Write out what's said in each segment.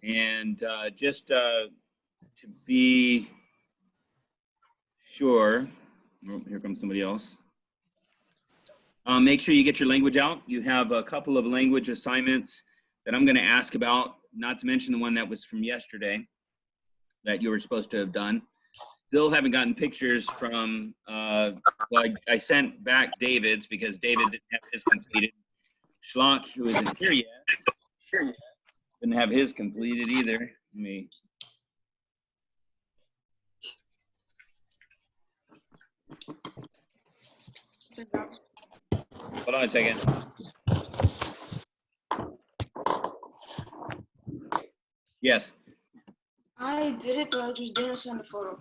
And just to be sure, oh, here comes somebody else. Make sure you get your language out. You have a couple of language assignments that I'm going to ask about, not to mention the one that was from yesterday that you were supposed to have done. Still haven't gotten pictures from, well, I sent back David's because David didn't have his completed. Schlock, who isn't here yet, didn't have his completed either. Let me. Hold on a second. Yes. I did it, but I just didn't send a photo.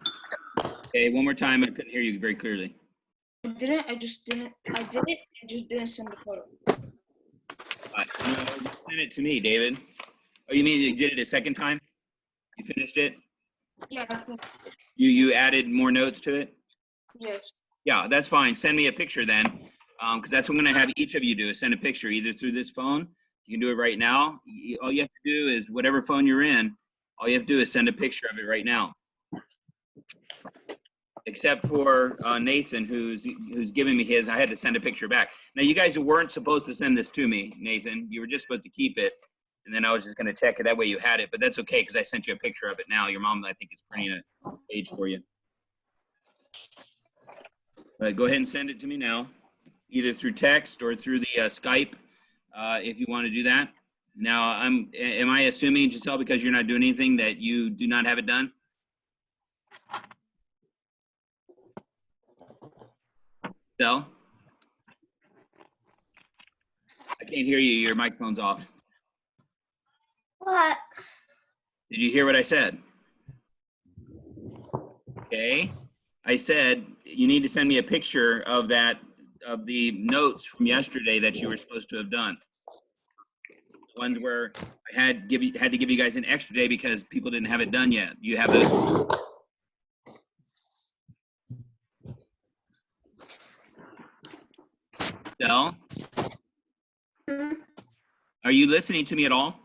Okay, one more time. I couldn't hear you very clearly. I did it, I just didn't send a photo. No, you sent it to me, David. Oh, you mean you did it a second time? You finished it? Yeah, I think, You added more notes to it? yes. Yeah, that's fine. Send me a picture then, because that's what I'm going to have each of you do is send a picture either through this phone. You can do it right now. All you have to do is whatever phone you're in, all you have to do is send a picture of it right now. Except for Nathan, who's giving me his. I had to send a picture back. Now, you guys weren't supposed to send this to me, Nathan. You were just supposed to keep it, and then I was just going to check it. That way you had it, but that's okay because I sent you a picture of it now. Your mom, I think, is printing a page for you. Go ahead and send it to me now, either through text or through the Skype, if you want to do that. Now, am I assuming, Giselle, because you're not doing anything, that you do not have it done? Giselle? I can't hear you. Your microphone's off. What? Did you hear what I said? Okay. I said you need to send me a picture of the notes from yesterday that you were supposed to have done. The ones where I had to give you guys an extra day because people didn't have it done yet. You have the. Del? Are you listening to me at all?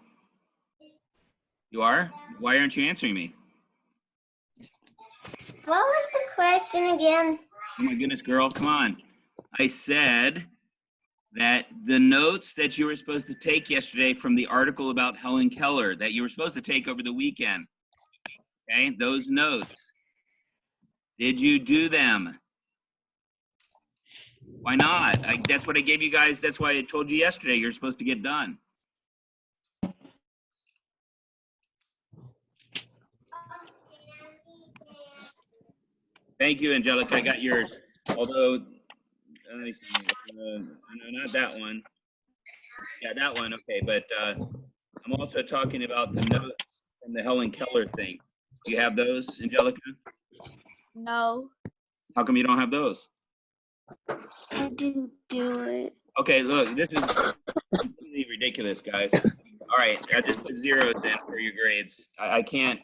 You are? Why aren't you answering me? What was the question again? Oh my goodness, girl, come on. I said that the notes that you were supposed to take yesterday from the article about Helen Keller that you were supposed to take over the weekend, okay, those notes, did you do them? Why not? That's what I gave you guys. That's why I told you yesterday you're supposed to get done. Thank you, Angelica. I got yours. Although, let me see. No, not that one. Yeah, that one. Okay, but I'm also talking about the notes from the Helen Keller thing. Do you have those, Angelica? No, How come you don't have those? I didn't do it. Okay, look, this is completely ridiculous, guys. All right, I just put zeros in for your grades. I can't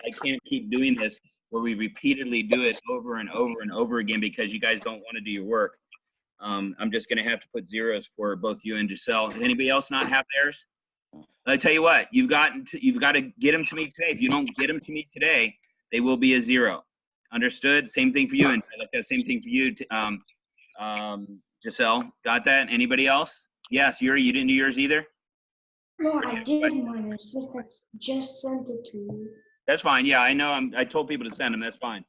keep doing this where we repeatedly do it over and over and over again because you guys don't want to do your work. I'm just going to have to put zeros for both you and Giselle. Does anybody else not have theirs? I tell you what, you've got to get them to me today. If you don't get them to me today, they will be a zero. Understood? Same thing for you, Angelica. Same thing for you, Giselle. Got that? Anybody else? Yes, Yuri, you didn't do yours either? No, I did mine. It's just I just sent it to you. That's fine. Yeah, I know. I told people to send them. That's fine.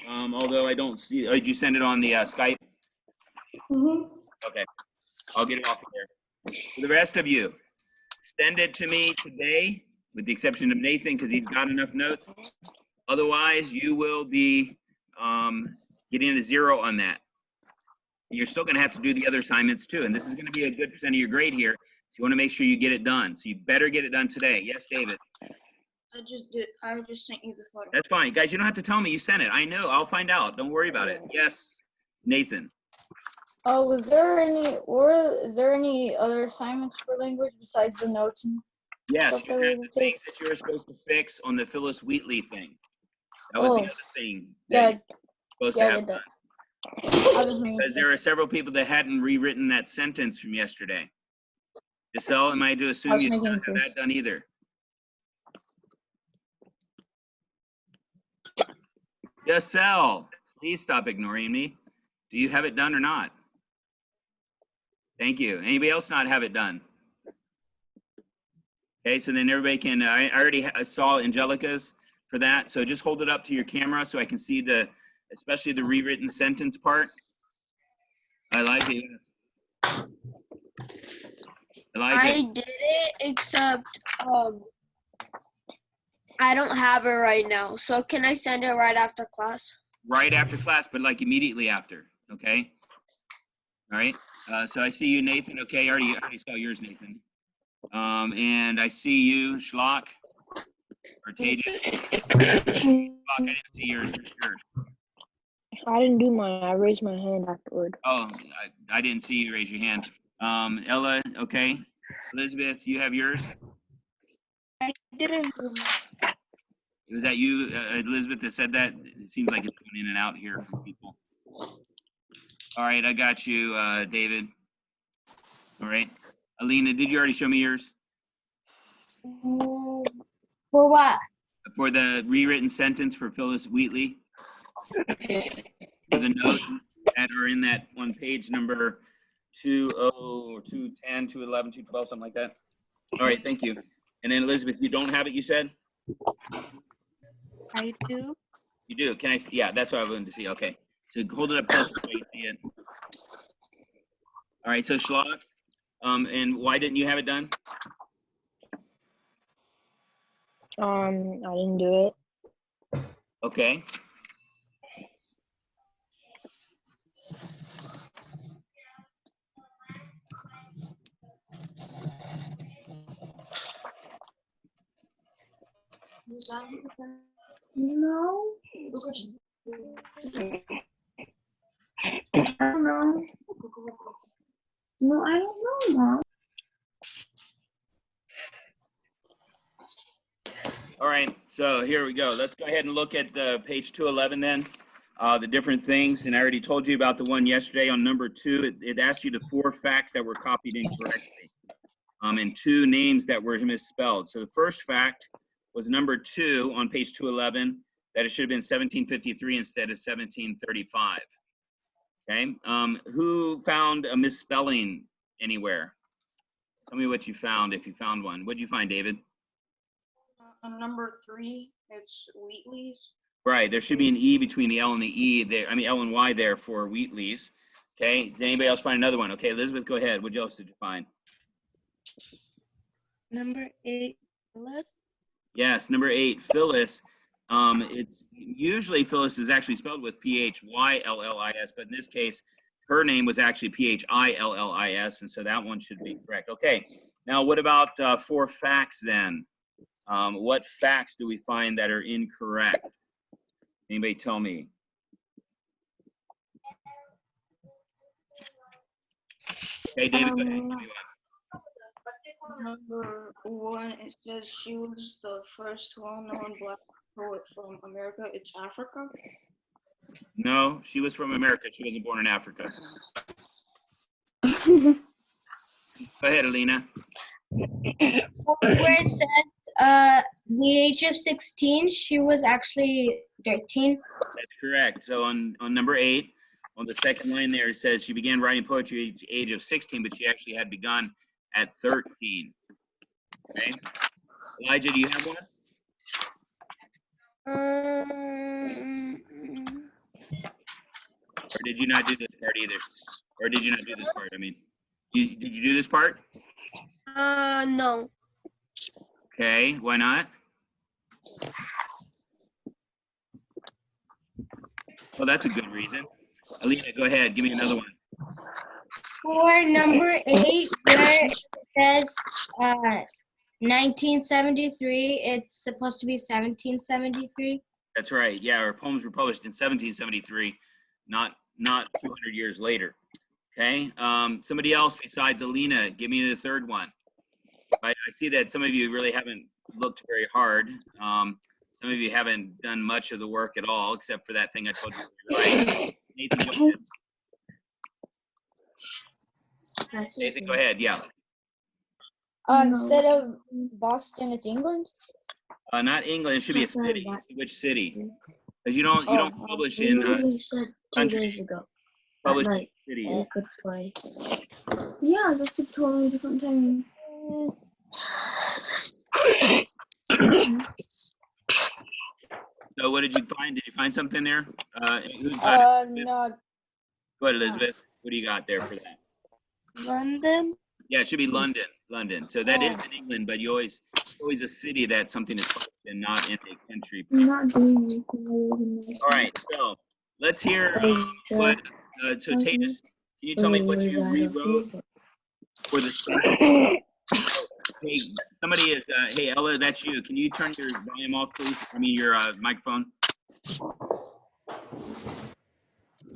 Although I don't see. Did you send it on the Skype? Okay, I'll get it off of there. For the rest of you, send it to me today, with the exception of Nathan, because he's got enough notes. Otherwise, you will be getting a zero on that. You're still going to have to do the other assignments too, and this is going to be a good percent of your grade here. So you want to make sure you get it done. So you better get it done today. Yes, David. I just did. I just sent you the photo. That's fine, guys. You don't have to tell me you sent it. I know. I'll find out. Don't worry about it. Yes, Nathan. Oh, is there any other assignments for language besides the notes and Yes, stuff you that have we the need to take? things that you were supposed to fix on the Phyllis Wheatley thing. That was the Oh, other thing yeah, that you're supposed yeah, to I have did done. that. I'll just read Because there are several people that hadn't rewritten that sentence from yesterday. Giselle, am I to I assume was you don't making have sure. that done either? Giselle, please stop ignoring me. Do you have it done or not? Thank you. Anybody else not have it done? Okay, so then everybody can, I already saw Angelica's for that. So just hold it up to your camera so I can see the, especially the rewritten sentence part. Elijah, Elijah, I did it, except I don't have it right now. So can I send it right after class? right after class, but like immediately after, okay? All right, so I see you, Nathan. Okay, I already saw yours, Nathan. And I see you, Schlock, or Tejas. Schlock, I didn't see yours. Yours. I didn't do mine. I raised my hand afterward. Oh, I didn't see you raise your hand. Ella, okay. Elizabeth, you have yours? I didn't. Was that you, Elizabeth, that said that? It seems like it's going in and out here from people. All right, I got you, David. All right. Alina, did you already show me yours? For what? For the rewritten sentence for Phyllis Wheatley? For the notes that are in that one page number 20 or 210, 211, 212, something like that. All right, thank you. And then Elizabeth, you don't have it, you said? I do. You do. Can I see? Yeah, that's what I wanted to see. Okay. So hold it up closer so you can see it. All right, so Schlock, and why didn't you have it done? I didn't do it. Okay. No. I don't know. No, I don't know, Mom. All right, so here we go. Let's go ahead and look at page 211 then. The different things, and I already told you about the one yesterday on number 2. It asked you the 4 facts that were copied incorrectly, and 2 names that were misspelled. So the first fact was number 2 on page 211, that it should have been 1753 instead of 1735. Okay, who found a misspelling anywhere? Tell me what you found if you found one. What did you find, David? On number 3, it's Wheatley's. Right, there should be an E between the L and the E there. I mean, L and Y there for Wheatley's. Okay, did anybody else find another one? Okay, Elizabeth, go ahead. What else did you find? Number 8, Phyllis. Yes, number 8, Phyllis. It's usually Phyllis is actually spelled with Phyllis, but in this case, her name was actually Phillis, and so that one should be correct. Okay, now what about 4 facts then? What facts do we find that are incorrect? Anybody tell me? Okay, David, go ahead. Number 1, it says she was the first well-known Black poet from America. It's Africa. No, she was from America. She wasn't born in Africa. Go ahead, Alina. Where it says the age of 16, she was actually 13. That's correct. So on number 8, on the second line there, it says she began writing poetry at the age of 16, but she actually had begun at 13. Okay. Elijah, do you have one? Or did you not do this part either? Or did you not do this part? I mean, did you do this part? No. Okay, why not? Well, that's a good reason. Alina, go ahead. Give me another one. For number 8, where it says 1973, it's supposed to be 1773. That's right. Yeah, her poems were published in 1773, not 200 years later. Okay. Somebody else besides Alina, give me the third one. I see that some of you really haven't looked very hard. Some of you haven't done much of the work at all, except for that thing I told you. Right? Nathan, go ahead. Nathan, go ahead. Yeah. Instead of Boston, it's England. Not England. It should be a That's not city. that. Which city? Because you don't Oh, publish We in literally said 2 countries. days ago. At Publish in night. cities. We could play. Yeah, that's a totally different time. So what did you find? Did you find something there? Who's got it? No, Go ahead, Elizabeth. What do you got there for that? London. Yeah, it should be London. London. So that is Oh. in England, but you always a city that something is published in, not in a country. I'm not doing anything. All right. So let's hear what. So Tatus, can you tell me what you rewrote for the? Hey, somebody is. Hey, Ella, that's you. Can you turn your volume off, please? I mean, your microphone. All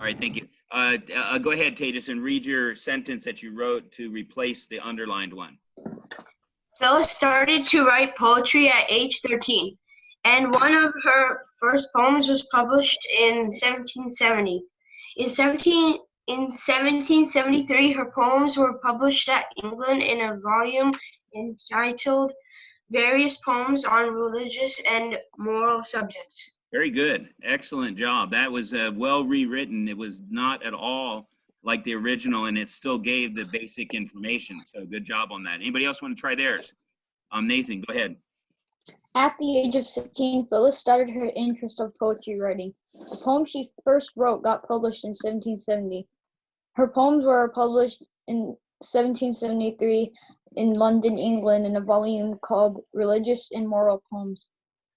right, thank you. Go ahead, Tatus, and read your sentence that you wrote to replace the underlined one. Phyllis started to write poetry at age 13, and one of her first poems was published in 1770. In 1773, her poems were published at England in a volume entitled Various Poems on Religious and Moral Subjects. Very good. Excellent job. That was well rewritten. It was not at all like the original, and it still gave the basic information. So good job on that. Anybody else want to try theirs? Nathan, go ahead. At the age of 16, Phyllis started her interest of poetry writing. The poem she first wrote got published in 1770. Her poems were published in 1773 in London, England, in a volume called Religious and Moral Poems.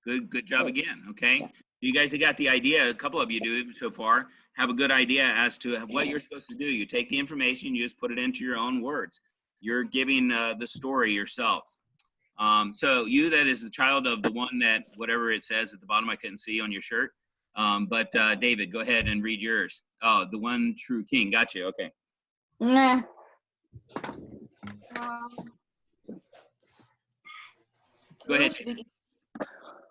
Good job again. Okay. You guys have got the idea. A couple of you do so far. Have a good idea as to what you're supposed to do. You take the information, you just put it into your own words. You're giving the story yourself. So you, that is the child of the one that, whatever it says at the bottom, I couldn't see on your shirt. But David, go ahead and read yours. Oh, the one true king. Got you. Okay. Nah. Go ahead.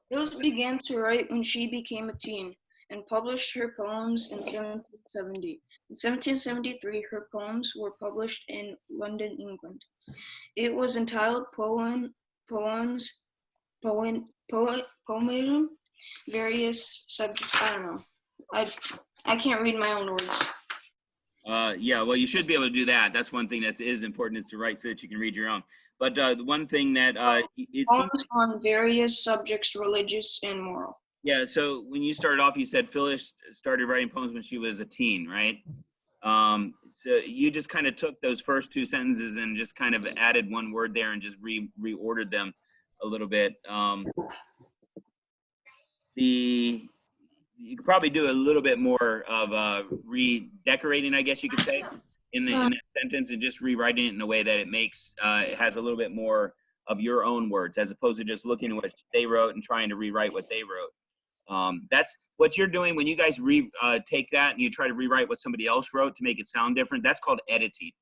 Phyllis began to write when she became a teen and published her poems in 1770. In 1773, her poems were published in London, England. It was entitled Poemism, Various Subjects. I don't know. I can't read my own words. Yeah, well, you should be able to do that. That's one thing that is important, is to write so that you can read your own. But the one thing that it seems, Poems on various subjects, religious and moral. yeah. So when you started off, you said Phyllis started writing poems when she was a teen, right? So you just kind of took those first two sentences and just kind of added one word there and just reordered them a little bit. You could probably do a little bit more of redecorating, I guess you could say, in that sentence, and just rewriting it in a way that it makes it has a little bit more of your own words, as opposed to just looking at what they wrote and trying to rewrite what they wrote. That's what you're doing when you guys take that and you try to rewrite what somebody else wrote to make it sound different. That's called editing.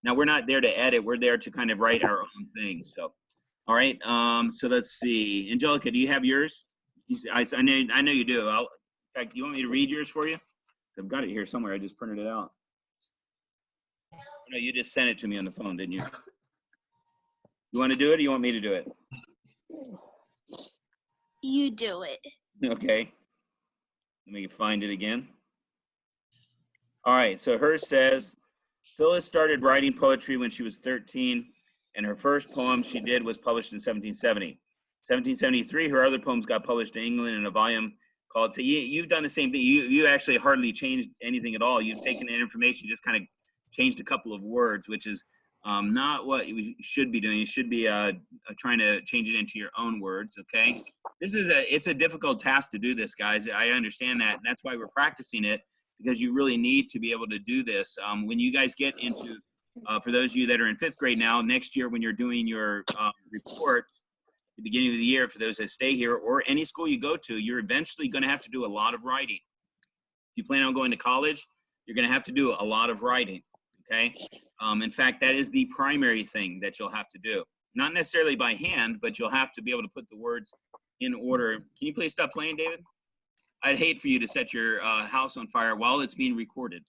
Now, we're not there to edit. We're there to kind of write our own thing. So, all right. So let's see. Angelica, do you have yours? I know you do. In fact, you want me to read yours for you? I've got it here somewhere. I just printed it out. No, you just sent it to me on the phone, didn't you? You want to do it, or you want me to do it? You do it. Okay. Let me find it again. All right. So hers says, Phyllis started writing poetry when she was 13, and her first poem she did was published in 1770. 1773, her other poems got published in England in a volume called, so you've done the same thing. You actually hardly changed anything at all. You've taken that information, just kind of changed a couple of words, which is not what you should be doing. You should be trying to change it into your own words, okay? It's a difficult task to do this, guys. I understand that, and that's why we're practicing it, because you really need to be able to do this. When you guys get into, for those of you that are in 5th grade now, next year when you're doing your reports, the beginning of the year, for those that stay here, or any school you go to, you're eventually going to have to do a lot of writing. If you plan on going to college, you're going to have to do a lot of writing, okay? In fact, that is the primary thing that you'll have to do. Not necessarily by hand, but you'll have to be able to put the words in order. Can you please stop playing, David? I'd hate for you to set your house on fire while it's being recorded.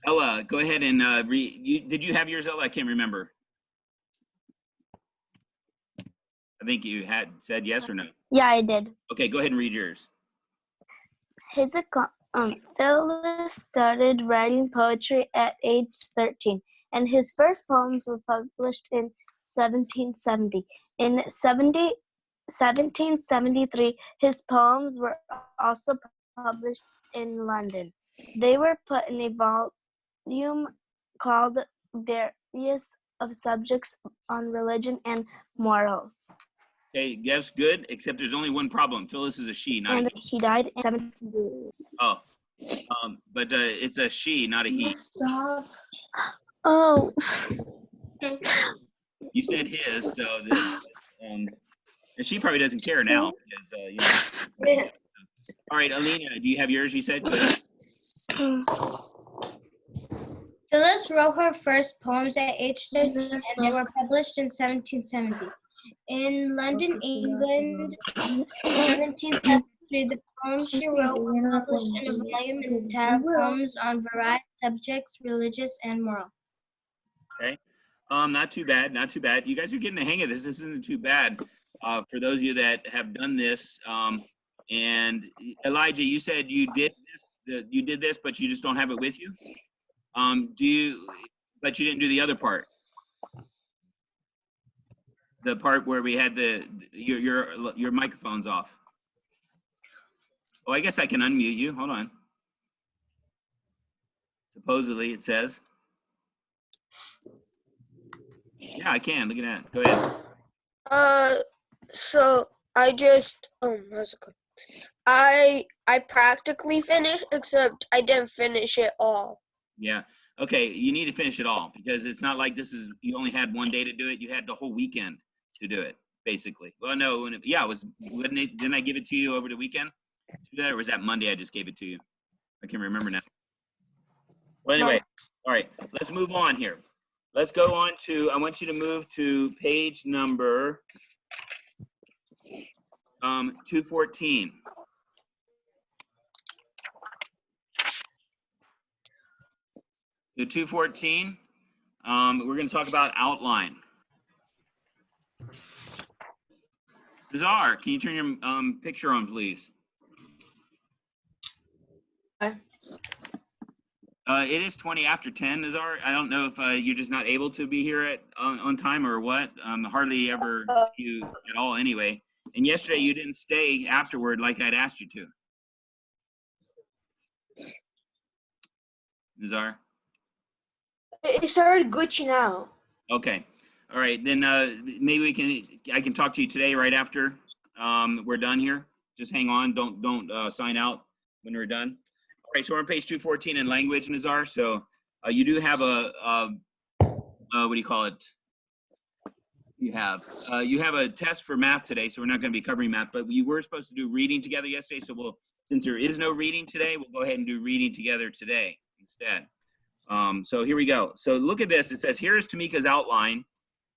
Ella, go ahead and did you have yours, Ella? I can't remember. I think you had said yes or no. Yeah, I did. Okay, go ahead and read yours. Phyllis started writing poetry at age 13, and his first poems were published in 1770. In 1773, his poems were also published in London. They were put in a volume called Various of Subjects on Religion and Morals. Okay, guess good, except there's only one problem. Phyllis is a she, not And a he. he died in 1770. Oh, but it's a she, not a he. Oh. You said his, so and she probably doesn't care now because All right, Alina, do you have yours? You said. Go ahead. Phyllis wrote her first poems at age 13, and they were published in 1770. In London, England, 1773, the poems she wrote were published in a volume entitled Poems on Various Subjects, Religious and Moral. Okay. Not too bad, not too bad. You guys are getting the hang of this. This isn't too bad. For those of you that have done this, and Elijah, you said you did this, but you just don't have it with you. But you didn't do the other part. The part where we had your microphone's off. Oh, I guess I can unmute you. Hold on. Supposedly it says. Yeah, I can. Look at that. Go ahead. So I just how's it going? I practically finished, except I didn't finish it all. Yeah. Okay. You need to finish it all because it's not like you only had one day to do it. You had the whole weekend to do it, basically. Well, no. It was. Didn't I give it to you over the weekend? To do that, or was that Monday? I just gave it to you. I can remember now. Well, anyway. All right. Let's move on here. Let's go on to. I want you to move to page number 214. To 214, we're going to talk about outline. Nazar, can you turn your picture on, please? It is 20 after 10, Nazar. I don't know if you're just not able to be here on time or what. Hardly ever see you at all anyway. And yesterday you didn't stay afterward like I'd asked you to. Nazar? It started glitching out. Okay. All right. Then maybe I can talk to you today right after we're done here. Just hang on. Don't sign out when we're done. All right. So we're on page 214 in language, Nazar. So you do have a what do you call it? You have a test for math today, so we're not going to be covering math, but we were supposed to do reading together yesterday. So since there is no reading today, we'll go ahead and do reading together today instead. So here we go. So look at this. It says, here is Tamika's outline.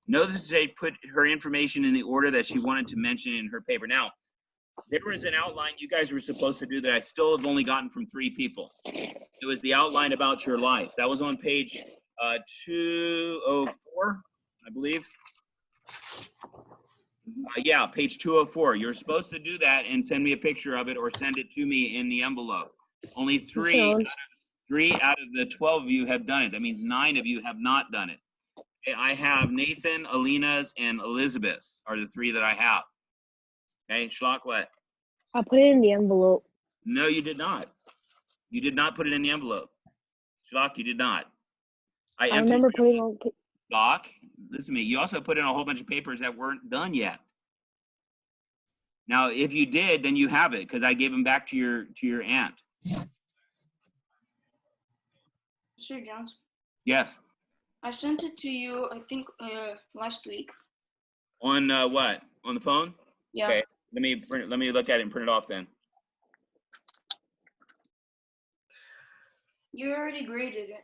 Notice they put her information in the order that she wanted to mention in her paper. Now, there was an outline you guys were supposed to do that I still have only gotten from 3 people. It was the outline about your life. That was on page 204, I believe. Yeah, page 204. You're supposed to do that and send me a picture of it or send it to me in the envelope. Only 3 out of the 12 of you have done it. That means 9 of you have not done it. I have Nathan, Alina's, and Elizabeth's are the 3 that I have. Okay, Schlock, what? I put it in the envelope. No, you did not. You did not put it in the envelope. Schlock, you did not. I remember putting on. Schlock, listen to me. You also put in a whole bunch of papers that weren't done yet. Now, if you did, then you have it because I gave them back to your aunt. Mr. Jones, Yes. I sent it to you, I think, last week. On what? On the phone? Yeah. Okay. Let me look at it and print it off then. You already graded it.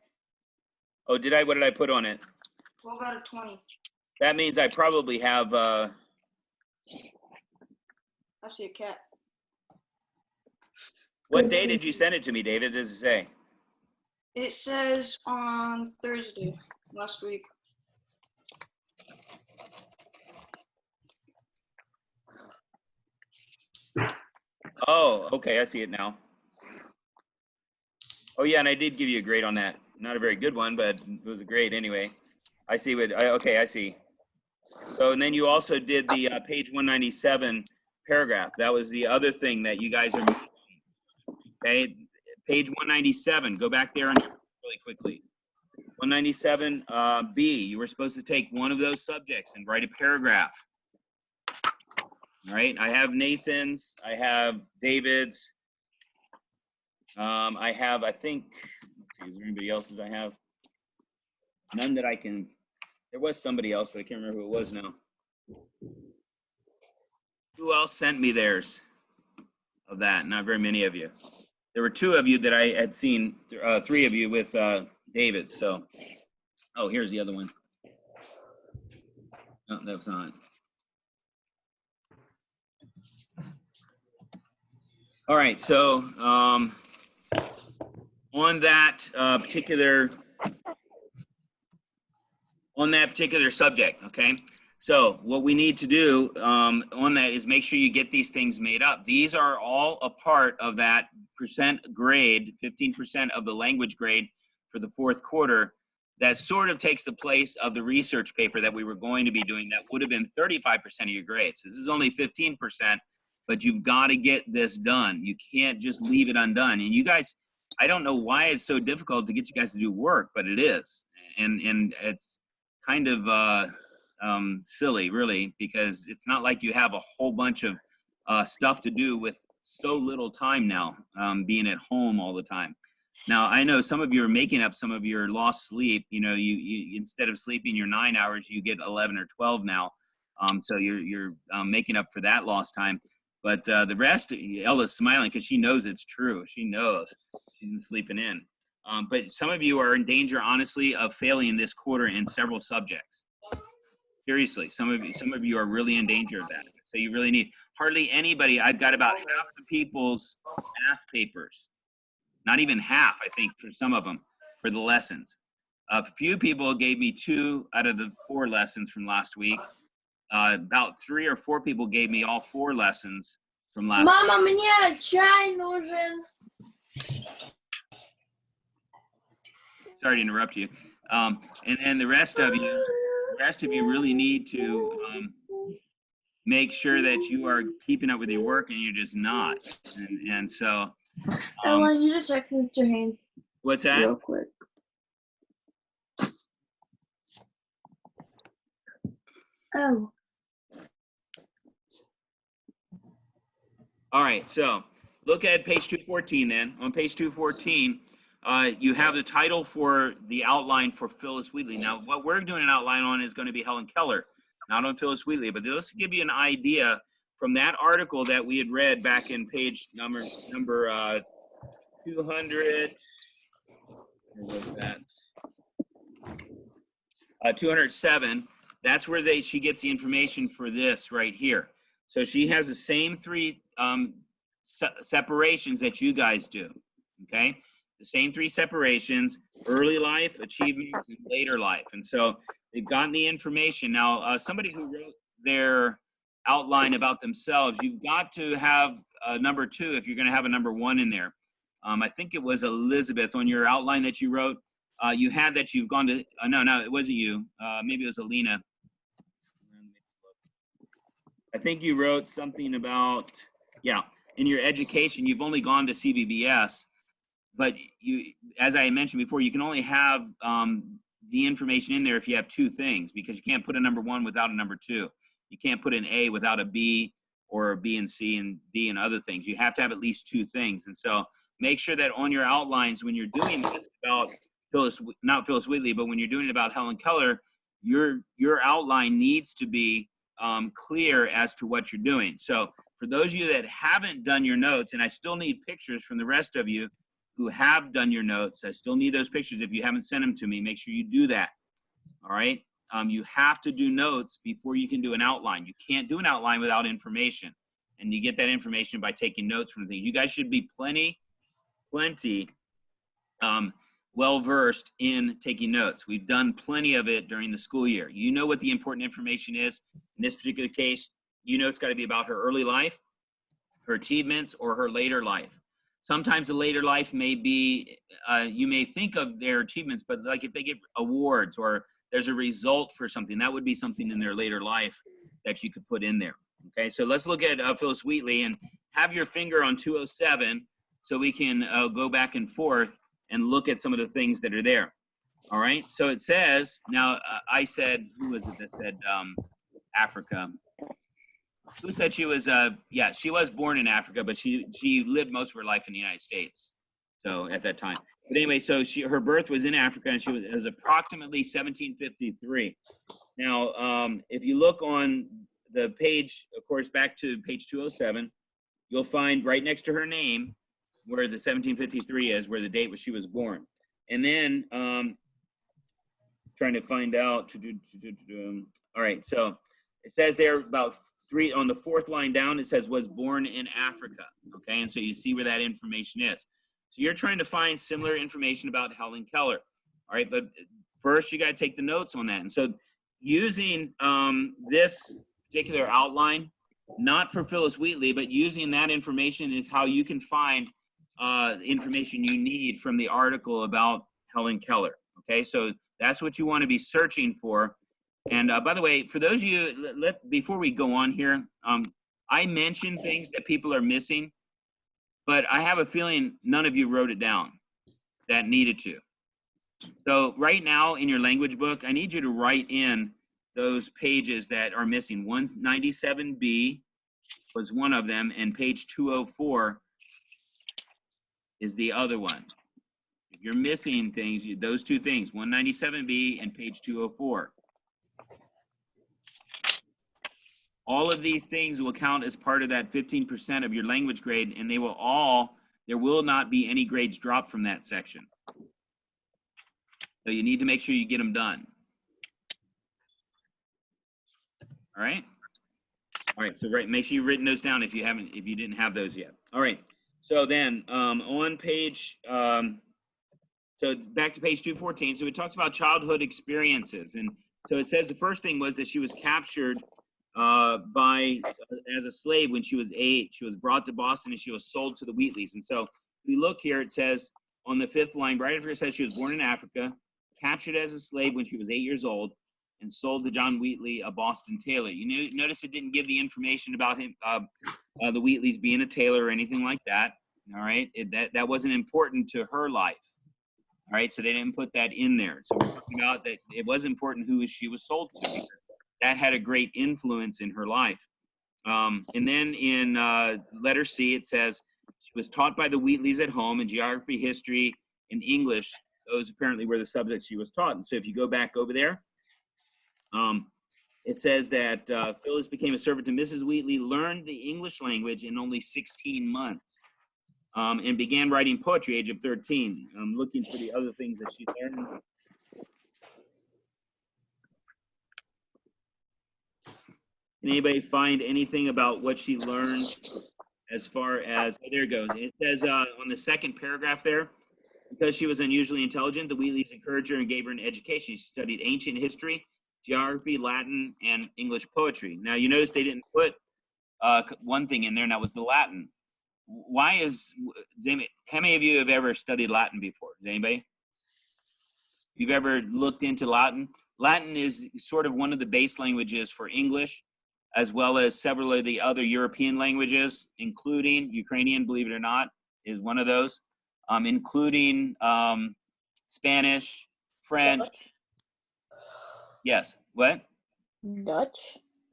Oh, did I? What did I put on it? 12 out of 20. That means I probably have. I see a cat. What day did you send it to me, David? Does it say? It says on Thursday last week. Oh, okay, I see it now. Oh yeah, and I did give you a grade on that. Not a very good one, but it was a grade anyway. I see okay, I see. So, and then you also did the page 197 paragraph. That was the other thing that you guys are missing. Okay, page 197, go back there and really quickly. 197 B, you were supposed to take one of those subjects and write a paragraph. All right, I have Nathan's, I have David's, I have, I think, let's see, is there anybody else's I have? None that I can, there was somebody else, but I can't remember who it was now. Who else sent me theirs of that? Not very many of you. There were 2 of you that I had seen, 3 of you with David, so. Oh, here's the other one. No, that's not. All right, so on that particular subject, okay? So what we need to do on that is make sure you get these things made up. These are all a part of that percent grade, 15% of the language grade for the 4th quarter. That sort of takes the place of the research paper that we were going to be doing that would have been 35% of your grades. This is only 15%, but you've got to get this done. You can't just leave it undone. And you guys, I don't know why it's so difficult to get you guys to do work, but it is. And it's kind of silly, really, because it's not like you have a whole bunch of stuff to do with so little time now, being at home all the time. Now, I know some of you are making up some of your lost sleep. You know, you instead of sleeping your 9 hours, you get 11 or 12 now. So you're making up for that lost time. But the rest, Ella's smiling because she knows it's true. She knows she's been sleeping in. But some of you are in danger, honestly, of failing this quarter in several subjects. Seriously, some of you are really in danger of that. So you really need, hardly anybody, I've got about half the people's math papers. Not even half, I think, for some of them, for the lessons. A few people gave me 2 out of the 4 lessons from last week. About 3 or 4 people gave me all 4 lessons from last week. Mama, мне чай нужен. Sorry to interrupt you. And the rest of you really need to make sure that you are keeping up with your work, and you're just not. And so. Ella, I need to check Mr. Haynes What's that? real quick. Oh. All right, so look at page 214 then. On page 214, you have the title for the outline for Phyllis Wheatley. Now, what we're doing an outline on is going to be Helen Keller, not on Phyllis Wheatley, but let's give you an idea from that article that we had read back in page number 200, or was that? 207. That's where she gets the information for this right here. So she has the same 3 separations that you guys do, okay? The same 3 separations: early life, achievements, and later life. And so they've gotten the information. Now, somebody who wrote their outline about themselves, you've got to have number 2 if you're going to have a number 1 in there. I think it was Elizabeth on your outline that you wrote. You had that you've gone to, no, it wasn't you. Maybe it was Alina. I think you wrote something about, yeah, in your education, you've only gone to CBBS, but you, as I mentioned before, you can only have the information in there if you have 2 things, because you can't put a number 1 without a number 2. You can't put an A without a B, or a B and C and D and other things. You have to have at least 2 things. And so make sure that on your outlines, when you're doing this about not Phyllis Wheatley, but when you're doing it about Helen Keller, your outline needs to be clear as to what you're doing. So for those of you that haven't done your notes, and I still need pictures from the rest of you who have done your notes, I still need those pictures. If you haven't sent them to me, make sure you do that. All right. You have to do notes before you can do an outline. You can't do an outline without information. And you get that information by taking notes from things. You guys should be plenty well-versed in taking notes. We've done plenty of it during the school year. You know what the important information is. In this particular case, you know it's got to be about her early life, her achievements or her later life. Sometimes the later life may be, you may think of their achievements, but like if they get awards or there's a result for something, that would be something in their later life that you could put in there. Okay, so let's look at Phyllis Wheatley, and have your finger on 207 so we can go back and forth and look at some of the things that are there. All right, so it says, now I said, who was it that said Africa? Who said she was, yeah, she was born in Africa, but she lived most of her life in the United States, so at that time. But anyway, so her birth was in Africa, and it was approximately 1753. Now, if you look on the page, of course, back to page 207, you'll find right next to her name where the 1753 is, where the date was she was born. And then, trying to find out, all right, so it says there about on the fourth line down, it says was born in Africa, okay? And so you see where that information is. So you're trying to find similar information about Helen Keller, all right? But first you gotta take the notes on that. And so using this particular outline, not for Phyllis Wheatley, but using that information is how you can find information you need from the article about Helen Keller, okay? So that's what you wanna be searching for. And by the way, for those of you, before we go on here, I mentioned things that people are missing, but I have a feeling none of you wrote it down that needed to. So right now in your language book, I need you to write in those pages that are missing. 197B was one of them, and page 204 is the other one. If you're missing things, those two things, 197B and page 204. All of these things will count as part of that 15% of your language grade, and there will not be any grades dropped from that section. So you need to make sure you get them done. All right? All right, so make sure you've written those down if you didn't have those yet. All right, so then on page, so back to page 214, so it talks about childhood experiences. And so it says the first thing was that she was captured as a slave when she was 8. She was brought to Boston and she was sold to the Wheatleys. And so if we look here, it says on the 5th line, right after it says she was born in Africa, captured as a slave when she was 8 years old, and sold to John Wheatley, a Boston tailor. You notice it didn't give the information about him, the Wheatleys being a tailor or anything like that. All right, that wasn't important to her life. All right, so they didn't put that in there. So we're talking about that it was important who she was sold to, because that had a great influence in her life. And then in letter C, it says she was taught by the Wheatleys at home in geography, history, and English. Those apparently were the subjects she was taught. And so if you go back over there, it says that Phyllis became a servant to Mrs. Wheatley, learned the English language in only 16 months, and began writing poetry age of 13. I'm looking for the other things that she learned. Can anybody find anything about what she learned as far as, oh, there it goes. It says on the second paragraph there, because she was unusually intelligent, the Wheatleys encouraged her and gave her an education. She studied ancient history, geography, Latin, and English poetry. Now, you notice they didn't put one thing in there, and that was the Latin. Why how many of you have ever studied Latin before? Does anybody? You've ever looked into Latin? Latin is sort of one of the base languages for English, as well as several of the other European languages, including Ukrainian, believe it or not, is one of those, including Spanish, French. Dutch. Yes, what? Dutch.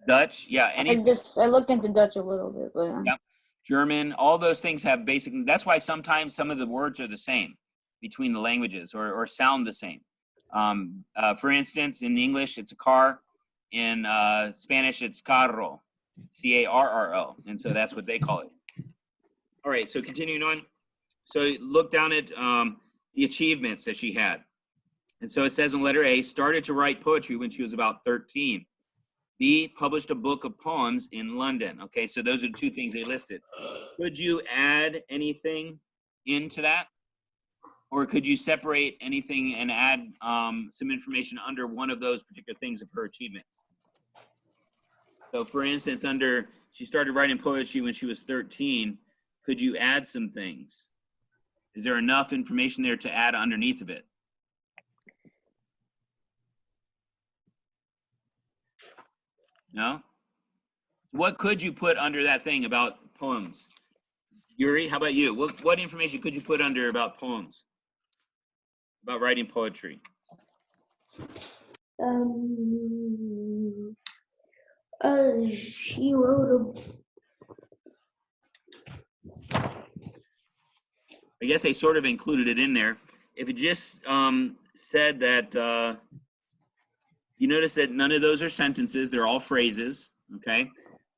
Dutch, yeah. I looked into Dutch a little bit, but Yep. German, all those things have basically, that's why sometimes some of the words are the same between the languages or sound the same. For instance, in English, it's a car. In Spanish, it's carro, C-A-R-R-O. And so that's what they call it. All right, so continuing on. So look down at the achievements that she had. And so it says in letter A, started to write poetry when she was about 13. B, published a book of poems in London. Okay, so those are the two things they listed. Could you add anything into that? Or could you separate anything and add some information under one of those particular things of her achievements? So for instance, under she started writing poetry when she was 13. Could you add some things? Is there enough information there to add underneath of it? No? What could you put under that thing about poems? Yuri, how about you? What information could you put under about poems? About writing poetry? She wrote I guess they sort of included it in there. If it just said that, you notice that none of those are sentences, they're all phrases, okay?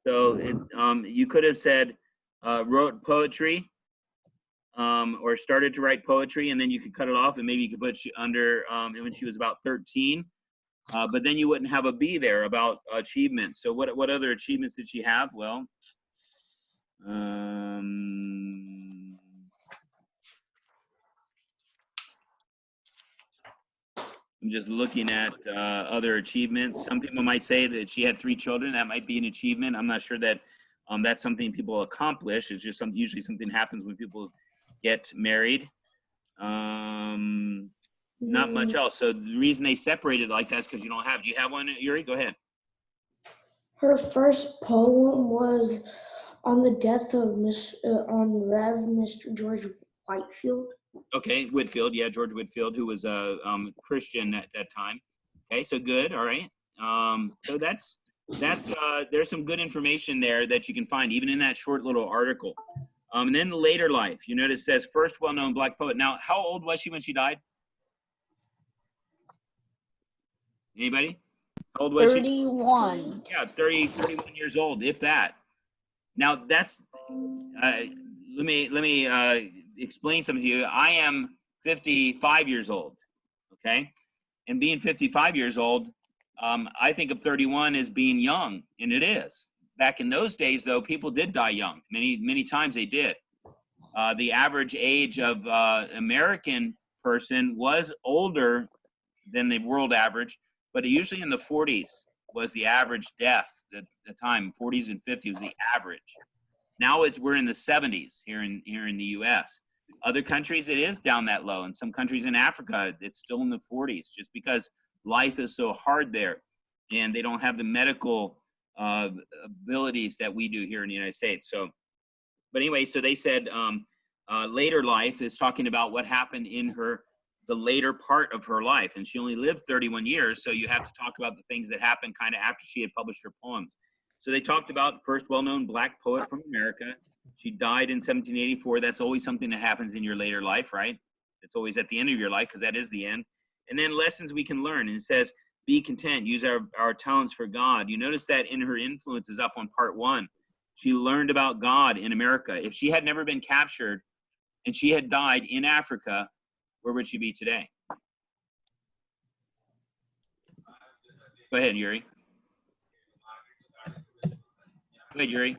So you could have said, wrote poetry, or started to write poetry, and then you could cut it off, and maybe you could put under when she was about 13, but then you wouldn't have a B there about achievements. So what other achievements did she have? Well, I'm just looking at other achievements. Some people might say that she had 3 children. That might be an achievement. I'm not sure that that's something people accomplish. It's just usually something happens when people get married. Not much else. So the reason they separated like that is because you don't have. Do you have one, Yuri? Go ahead. her first poem was on the death of Rev. Mr. George Whitefield. Okay, Whitfield. Yeah, George Whitfield, who was a Christian at that time. Okay, so good. All right. So that's there's some good information there that you can find even in that short little article. And then the later life, you notice it says first well-known Black poet. Now, how old was she when she died? Anybody? How old was 31. she? Yeah, 31 years old, if that. Now that's let me explain something to you. I am 55 years old, okay? And being 55 years old, I think of 31 as being young, and it is. Back in those days, though, people did die young. Many times they did. The average age of American person was older than the world average, but usually in the 40s was the average death at the time. 40s and 50s was the average. Now we're in the 70s here in the U.S. Other countries, it is down that low. In some countries in Africa, it's still in the 40s, just because life is so hard there, and they don't have the medical abilities that we do here in the United States. So, but anyway, so they said later life is talking about what happened in the later part of her life, and she only lived 31 years. So you have to talk about the things that happened kind of after she had published her poems. So they talked about first well-known Black poet from America. She died in 1784. That's always something that happens in your later life, right? It's always at the end of your life because that is the end. And then lessons we can learn. And it says, be content, use our talents for God. You notice that in her influences up on part 1. She learned about God in America. If she had never been captured and she had died in Africa, where would she be today? Go ahead, Yuri. Go ahead, Yuri.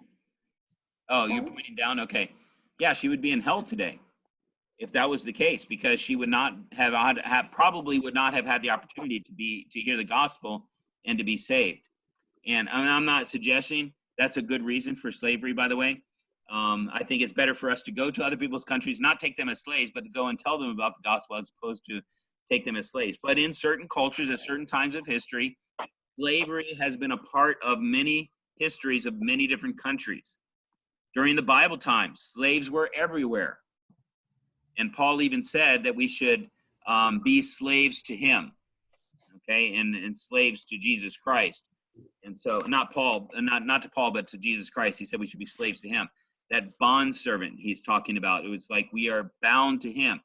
Oh, you're pointing down? Okay. Yeah, she would be in hell today if that was the case, because she would not probably would not have had the opportunity to hear the gospel and to be saved. And I'm not suggesting that's a good reason for slavery, by the way. I think it's better for us to go to other people's countries, not take them as slaves, but to go and tell them about the gospel as opposed to take them as slaves. But in certain cultures, at certain times of history, slavery has been a part of many histories of many different countries. During the Bible times, slaves were everywhere. And Paul even said that we should be slaves to him, okay, and slaves to Jesus Christ. And so, not to Paul, but to Jesus Christ, he said we should be slaves to him. That bond servant he's talking about, it was like we are bound to him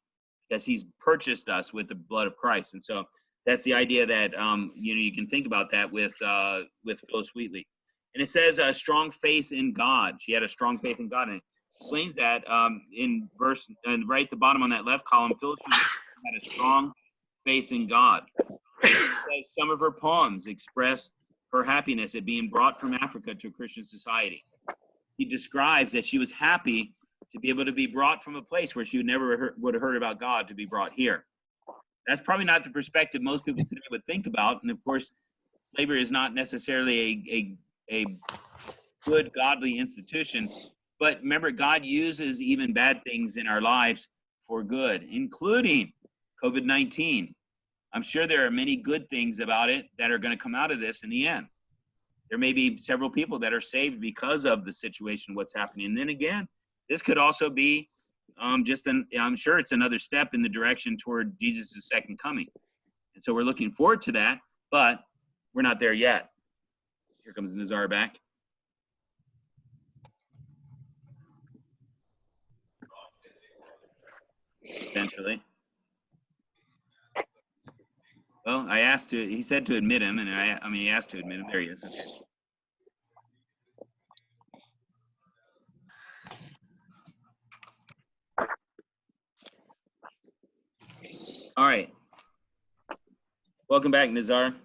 because he's purchased us with the blood of Christ. And so that's the idea that you can think about that with Phyllis Wheatley. And it says a strong faith in God. She had a strong faith in God, and it explains that in verse right at the bottom on that left column. Phyllis Wheatley had a strong faith in God. Some of her poems express her happiness at being brought from Africa to a Christian society. He describes that she was happy to be able to be brought from a place where she would never would have heard about God to be brought here. That's probably not the perspective most people today would think about. And of course, slavery is not necessarily a good, godly institution. But remember, God uses even bad things in our lives for good, including COVID-19. I'm sure there are many good things about it that are going to come out of this in the end. There may be several people that are saved because of the situation, what's happening. And then again, this could also be I'm sure it's another step in the direction toward Jesus' second coming. And so we're looking forward to that, but we're not there yet. Here comes Nazar back. Potentially. Well, he said to admit him, and he asked to admit him. There he is. Okay. All right. Welcome back, Nazar.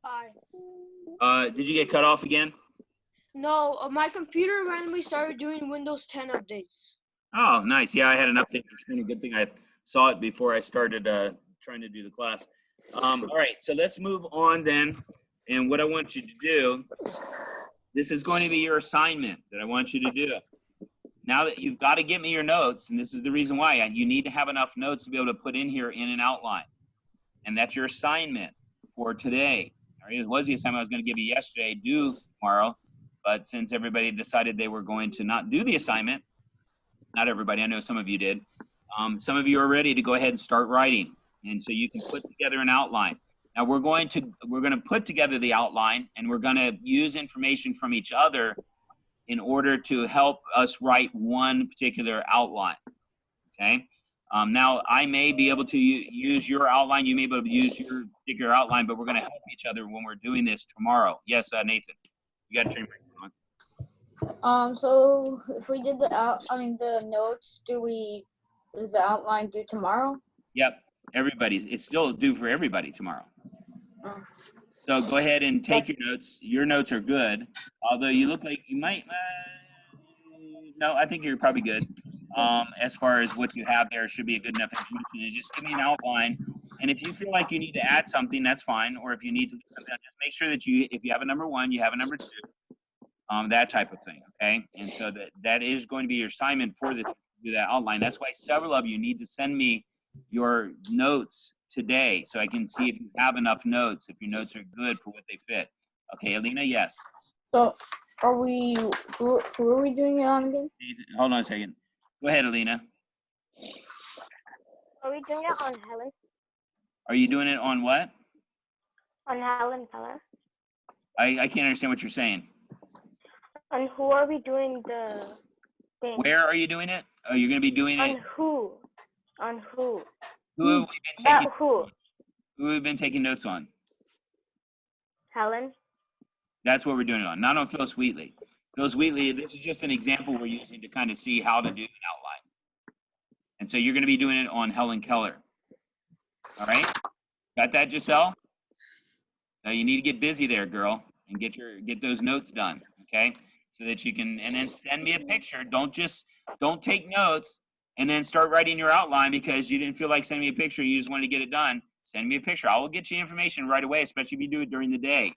Hi. Did you get cut off again? No, my computer randomly started doing Windows 10 updates. Oh, nice. Yeah, I had an update this morning. Good thing I saw it before I started trying to do the class. All right, so let's move on then. And what I want you to do, this is going to be your assignment that I want you to do. Now that you've got to get me your notes, and this is the reason why, you need to have enough notes to be able to put in here in an outline. And that's your assignment for today. All right, it was the assignment I was going to give you yesterday, due tomorrow. But since everybody decided they were going to not do the assignment, not everybody, I know some of you did, some of you are ready to go ahead and start writing. And so you can put together an outline. Now we're going to put together the outline, and we're going to use information from each other in order to help us write one particular outline, okay? Now, I may be able to use your outline. You may be able to use your particular outline, but we're going to help each other when we're doing this tomorrow. Yes, Nathan, you got to turn your mic on. So if we did the notes, is the outline due tomorrow? Yep, it's still due for everybody tomorrow. Oh. So go ahead and take your notes. Your notes are good, although you look like you might, no, I think you're probably good. As far as what you have there should be a good enough information. And just give me an outline. And if you feel like you need to add something, that's fine. Or if you need to, just make sure that if you have a number 1, you have a number 2, that type of thing, okay? And so that is going to be your assignment for do that outline. That's why several of you need to send me your notes today so I can see if you have enough notes, if your notes are good for what they fit. Okay, Alina, yes. So who are we doing it on again? Hold on a second. Go ahead, Alina. Are we doing it on Helen? Are you doing it on what? On Helen Keller? I can't understand what you're saying. On who are we doing the thing? Where are you doing it? Oh, you're going to be doing it? On who? On who? Who have we been taking? Who? Who have we been taking notes on? Helen. That's what we're doing it on, not on Phyllis Wheatley. Phyllis Wheatley, this is just an example we're using to kind of see how to do an outline. And so you're going to be doing it on Helen Keller. All right? Got that, Giselle? So you need to get busy there, girl, and get those notes done, okay? So that you can, and then send me a picture. Don't take notes and then start writing your outline because you didn't feel like sending me a picture. You just wanted to get it done. Send me a picture. I will get you information right away, especially if you do it during the day.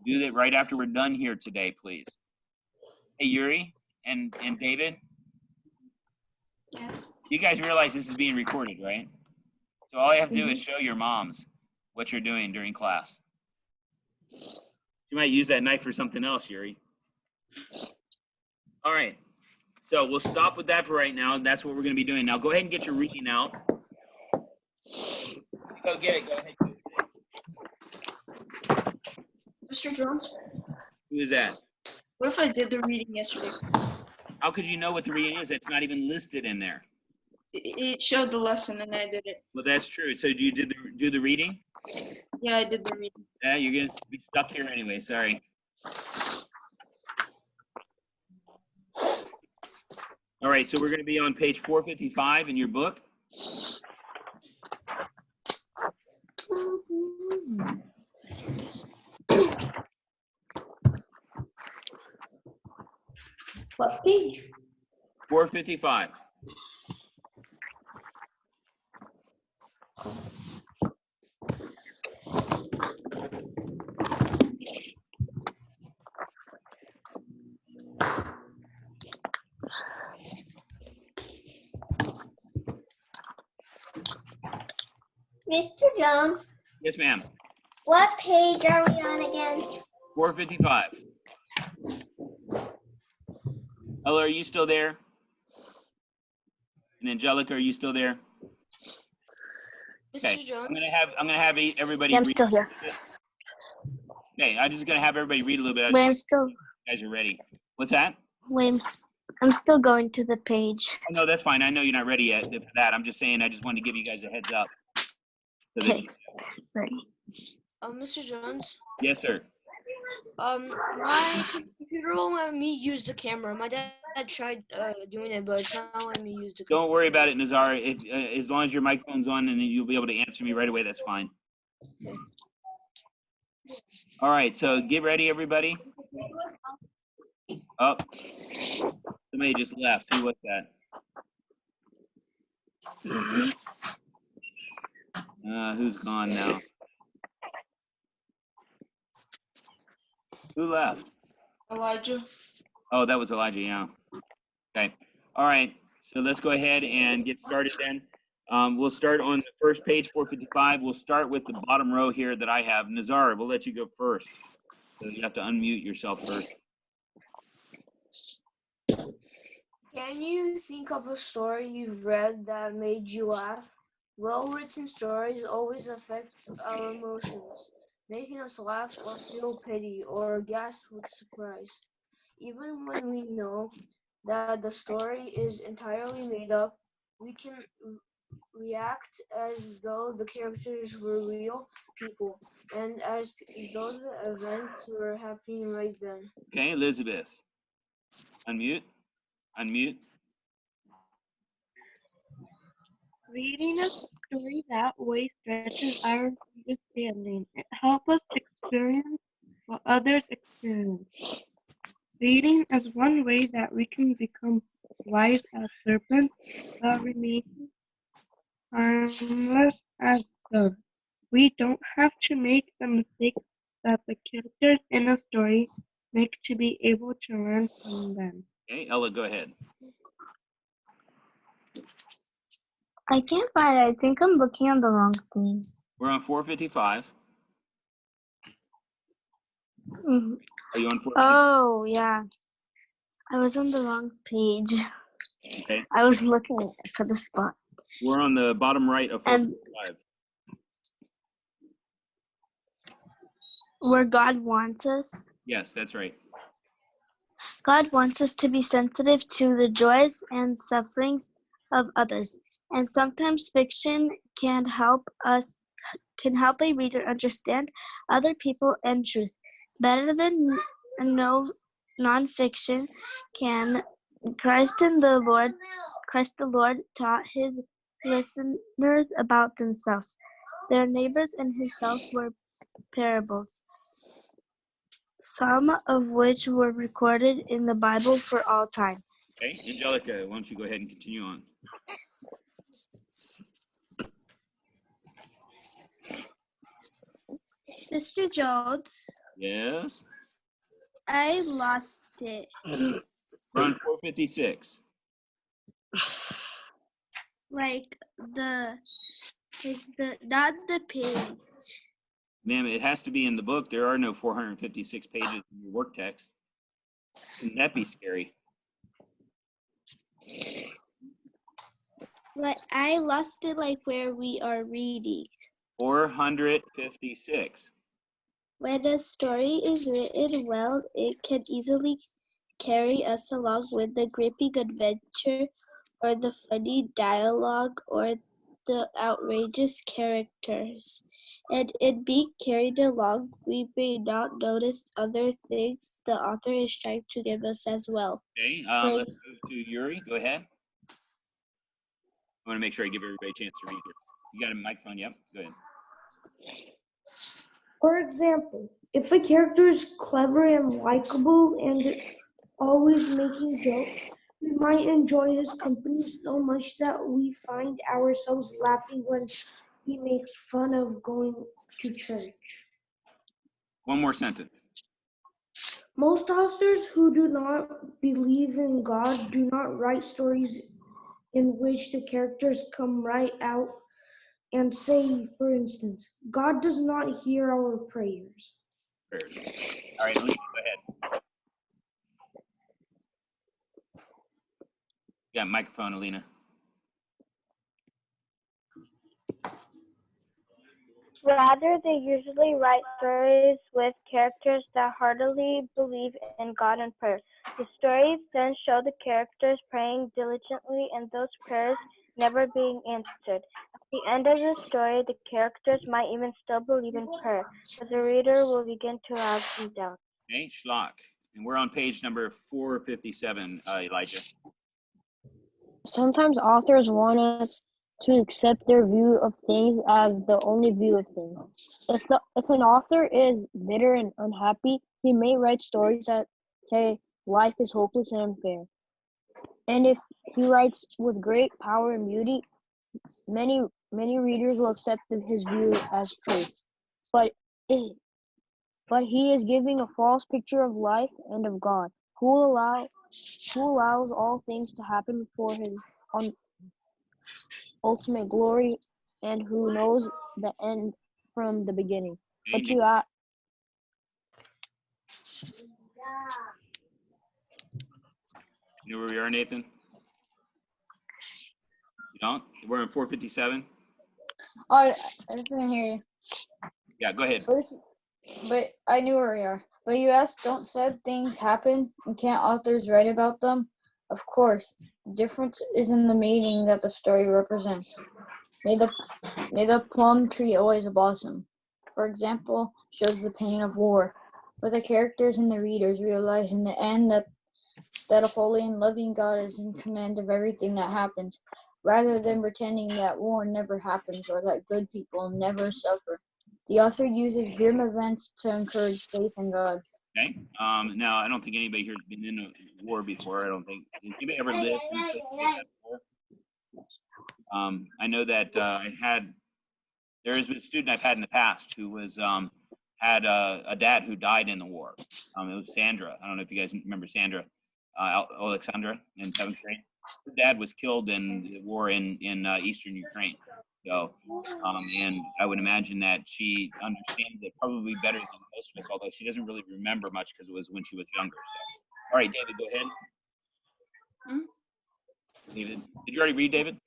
Do that right after we're done here today, please. Hey, Yuri and David. Yes. You guys realize this is being recorded, right? So all you have to do is show your moms what you're doing during class. You might use that knife for something else, Yuri. All right. So we'll stop with that for right now. That's what we're going to be doing. Now go ahead and get your reading out. Go get it. Go ahead. Mr. Jones, Who is that? what if I did the reading yesterday? How could you know what the reading is? It's not even listed in there. It showed the lesson and I did it. Well, that's true. So do you do the reading? Yeah, I did the reading. Yeah, you're going to be stuck here anyway. Sorry. All right, so we're going to be on page 455 in your book. What page? 455. Mr. Jones, Yes, ma'am. what page are we on again? 455. Ella, are you still there? And Angelica, are you still there? Okay. Mr. Jones? I'm gonna have everybody Yeah, I'm read. still here. Okay, I'm just gonna have everybody read a little bit. I just Wait, want I'm still. you guys are ready. What's that? Wait, I'm still going to the page. Oh, no, that's fine. I know you're not ready yet for that. I'm just saying. I just wanted to give you guys a heads up. So that Okay. you, Ready. Mr. Jones? yes, sir. My computer won't let me use the camera. My dad tried doing it, but it's not letting me use the camera. Don't worry about it, Nazar. If as long as your microphone's on and you'll be able to answer me right away, that's fine. All right, so get ready, everybody. Oh, somebody just left. Who was that? Who's gone now? Who left? Elijah. Oh, that was Elijah, yeah. Okay. All right, so let's go ahead and get started then. We'll start on the first page, 455. We'll start with the bottom row here that I have. Nazar, we'll let you go first. So you have to unmute yourself first. Can you think of a story you've read that made you laugh? Well-written stories always affect our emotions, making us laugh or feel pity or gasp with surprise. Even when we know that the story is entirely made up, we can react as though the characters were real people and as though the events were happening right then. Okay, Elizabeth. Unmute. Unmute. Reading a story that way stretches our understanding. It helps us experience what others experience. Reading is one way that we can become wise as serpents, but remain harmless as doves. We don't have to make the mistakes that the characters in a story make to be able to learn from them. Okay, Ella, go ahead. I can't find it. I think I'm looking on the wrong thing. We're on 455. Mhm. Are you on 455? Oh, yeah. I was on the wrong page. Okay. I was looking for the spot. We're on the bottom right of And 455. where God wants us. Yes, that's right. God wants us to be sensitive to the joys and sufferings of others, and sometimes fiction can help a reader understand other people and truth better than no nonfiction can. Christ the Lord taught his listeners about themselves, their neighbors, and himself were parables, some of which were recorded in the Bible for all time. Okay, Angelica, why don't you go ahead and continue on? Mr. Jones, Yes. I lost it. We're on 456. Like not the page. Ma'am, it has to be in the book. There are no 456 pages in your work text. Wouldn't that be scary? Like I lost it like where we are reading. 456. When a story is written well, it can easily carry us along with the gripping adventure or the funny dialogue or the outrageous characters. And in being carried along, we may not notice other things the author is trying to give us as well. Okay, let's move to Yuri. Go ahead. I want to make sure I give everybody a chance to read here. You got a microphone? Yep, go ahead. For example, if a character is clever and likable and always making jokes, we might enjoy his company so much that we find ourselves laughing when he makes fun of going to church. One more sentence. Most authors who do not believe in God do not write stories in which the characters come right out and say, for instance, God does not hear our prayers. All right, Alina, go ahead. Yeah, microphone, Alina. Rather, they usually write stories with characters that heartily believe in God and prayer. The stories then show the characters praying diligently and those prayers never being answered. At the end of the story, the characters might even still believe in prayer, but the reader will begin to have some doubt. Okay, Schlock. And we're on page number 457, Elijah. Sometimes authors want us to accept their view of things as the only view of things. If an author is bitter and unhappy, he may write stories that say life is hopeless and unfair. And if he writes with great power and beauty, many readers will accept his view as truth. But he is giving a false picture of life and of God, who allows all things to happen for his ultimate glory, and who knows the end from the beginning. But you know where we are, Nathan? You don't? We're in 457? Oh, I didn't hear you. Yeah, go ahead. But I knew where we are. But you asked, don't sad things happen and can't authors write about them? Of course. The difference is in the meaning that the story represents. May the plum tree always blossom, for example, shows the pain of war. But the characters and the readers realize in the end that a holy and loving God is in command of everything that happens, rather than pretending that war never happens or that good people never suffer. The author uses grim events to encourage faith in God. Okay. Now, I don't think anybody here has been in a war before. I don't think. Has anybody ever lived in a place like that before? I know that there is a student I've had in the past who was had a dad who died in the war. It was Sandra. I don't know if you guys remember Sandra, Alexandra in 7th grade. Her dad was killed in the war in eastern Ukraine. So, and I would imagine that she understands it probably better than most of us, although she doesn't really remember much because it was when she was younger. So, all right, David, go ahead. David, did you already read, David?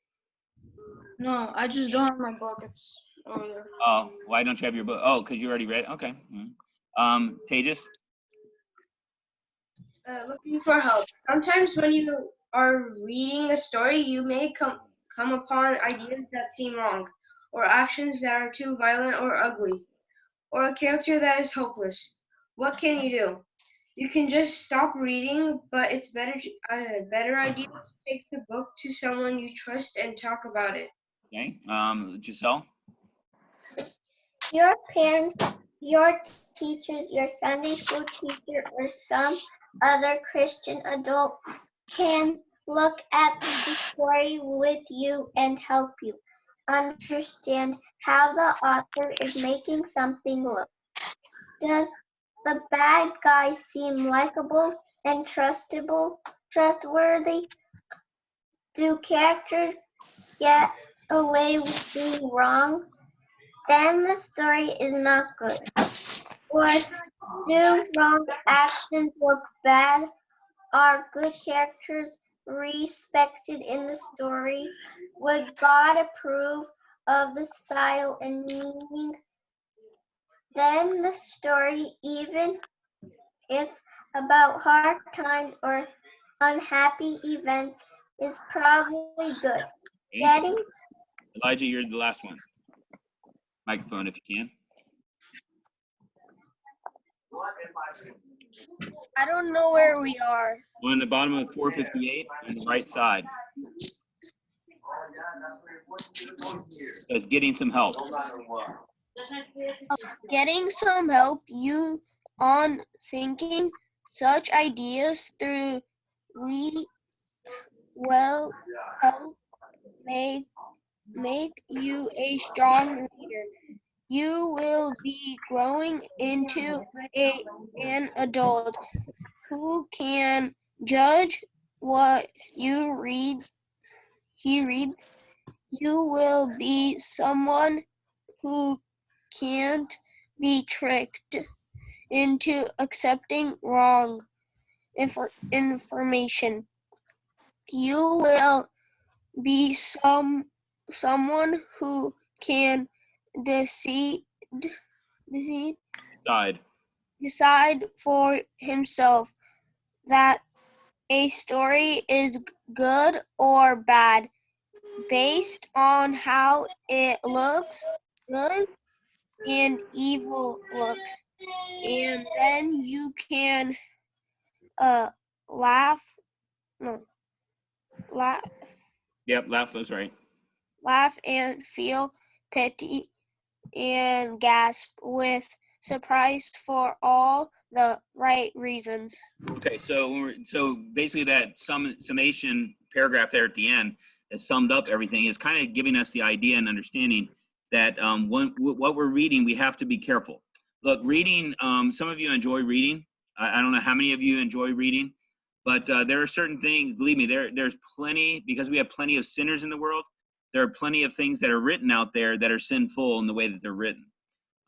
No, I just don't have my book. It's over there. Oh, why don't you have your book? Oh, because you already read it? Okay. Tejas? Looking for help. Sometimes when you are reading a story, you may come upon ideas that seem wrong, or actions that are too violent or ugly, or a character that is hopeless. What can you do? You can just stop reading, but it's a better idea to take the book to someone you trust and talk about it. Okay. Giselle? Your parents, your teachers, your Sunday school teacher, or some other Christian adult can look at the story with you and help you understand how the author is making something look. Does the bad guy seem likable and trustworthy? Do characters get away with being wrong? Then the story is not good. Or do wrong actions look bad? Are good characters respected in the story? Would God approve of the style and meaning? Then the story, even if about hard times or unhappy events, is probably good. Getting Elijah, you're the last one. Microphone if you can. I don't know where we are. We're on the bottom of 458 on the right side. That's getting some help. Getting some help, you on thinking such ideas through will help make you a strong reader. You will be growing into an adult who can judge what you read. You will be someone who can't be tricked into accepting wrong information. You will be someone who can decide for himself that a story is good or bad based on how it looks, good and evil looks. And then you can laugh, no, laugh, Yep, laugh was right. laugh and feel pity and gasp with surprise for all the right reasons. Okay, so basically that summation paragraph there at the end that summed up everything is kind of giving us the idea and understanding that what we're reading, we have to be careful. Look, reading, some of you enjoy reading. I don't know how many of you enjoy reading, but there are certain things, believe me, there's plenty, because we have plenty of sinners in the world, there are plenty of things that are written out there that are sinful in the way that they're written.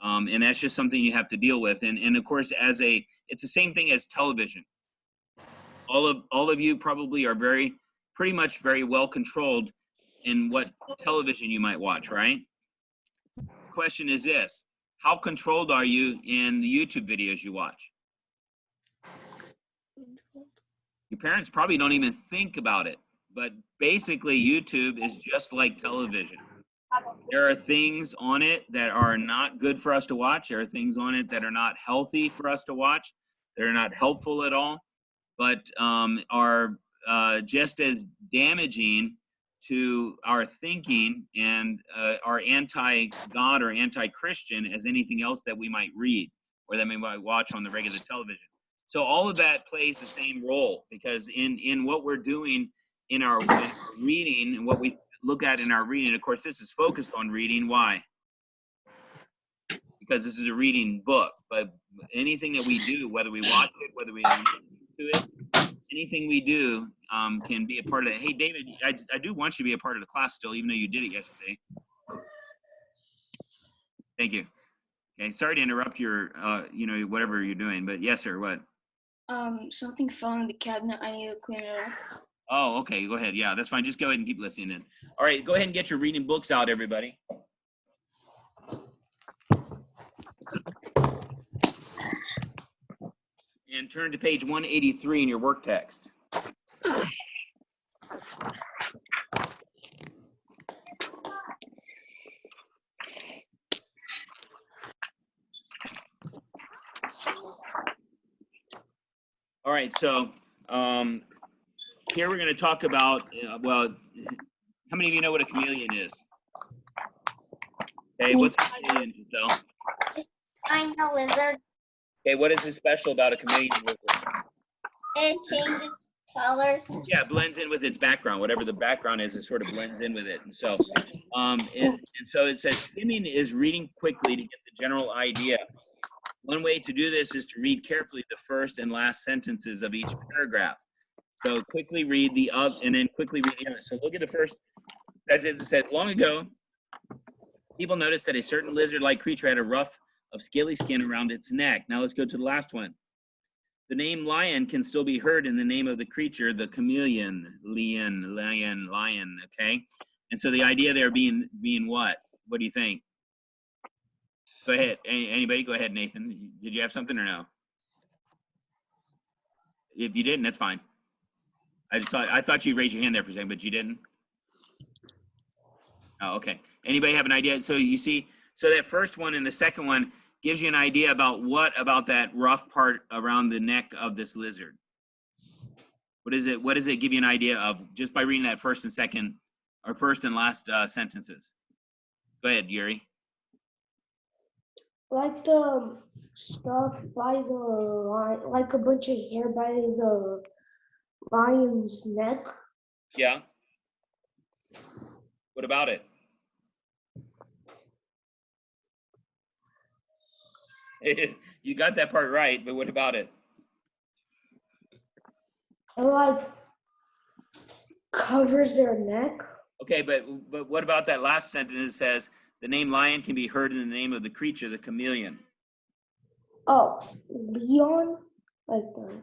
And that's just something you have to deal with. And of course, it's the same thing as television. All of you probably are pretty much very well controlled in what television you might watch, right? Question is this: how controlled are you in the YouTube videos you watch? Your parents probably don't even think about it, but basically YouTube is just like television. There are things on it that are not good for us to watch. There are things on it that are not healthy for us to watch. They're not helpful at all, but are just as damaging to our thinking and are anti-God or anti-Christian as anything else that we might read or that we might watch on the regular television. So all of that plays the same role, because in what we're doing in our reading and what we look at in our reading, of course, this is focused on reading. Why? Because this is a reading book. But anything that we do, whether we watch it, whether we listen to it, anything we do can be a part of it. Hey, David, I do want you to be a part of the class still, even though you did it yesterday. Thank you. Okay, sorry to interrupt your, whatever you're doing, but yes, sir, what? Something fell in the cabinet. I need to clean it up. Oh, okay, go ahead. Yeah, that's fine. Just go ahead and keep listening in. All right, go ahead and get your reading books out, everybody. And turn to page 183 in your work text. All right, so here we're going to talk about, well, how many of you know what a chameleon is? Okay, what's a chameleon, Giselle? I'm a lizard. Okay, what is special about a chameleon lizard? It changes colors. Yeah, it blends in with its background. Whatever the background is, it sort of blends in with it. And so, and so it says skimming is reading quickly to get the general idea. One way to do this is to read carefully the first and last sentences of each paragraph. So quickly read the up and then quickly read the other. So look at the first sentence. It says, long ago, people noticed that a certain lizard-like creature had a ruff of scaly skin around its neck. Now let's go to the last one. The name lion can still be heard in the name of the creature, the chameleon, lion, okay? And so the idea there being what? What do you think? Go ahead. Anybody? Go ahead, Nathan. Did you have something or no? If you didn't, that's fine. I thought you raised your hand there for a second, but you didn't. Oh, okay. Anybody have an idea? So you see, so that first one and the second one gives you an idea about what about that rough part around the neck of this lizard. What is it? What does it give you an idea of just by reading that first and second, or first and last sentences? Go ahead, Yuri. Like the stuff by the lion, like a bunch of hair by the lion's neck. Yeah. What about it? You got that part right, but what about it? It like covers their neck. Okay, but what about that last sentence that says the name lion can be heard in the name of the creature, the chameleon? Oh, Leon? Like the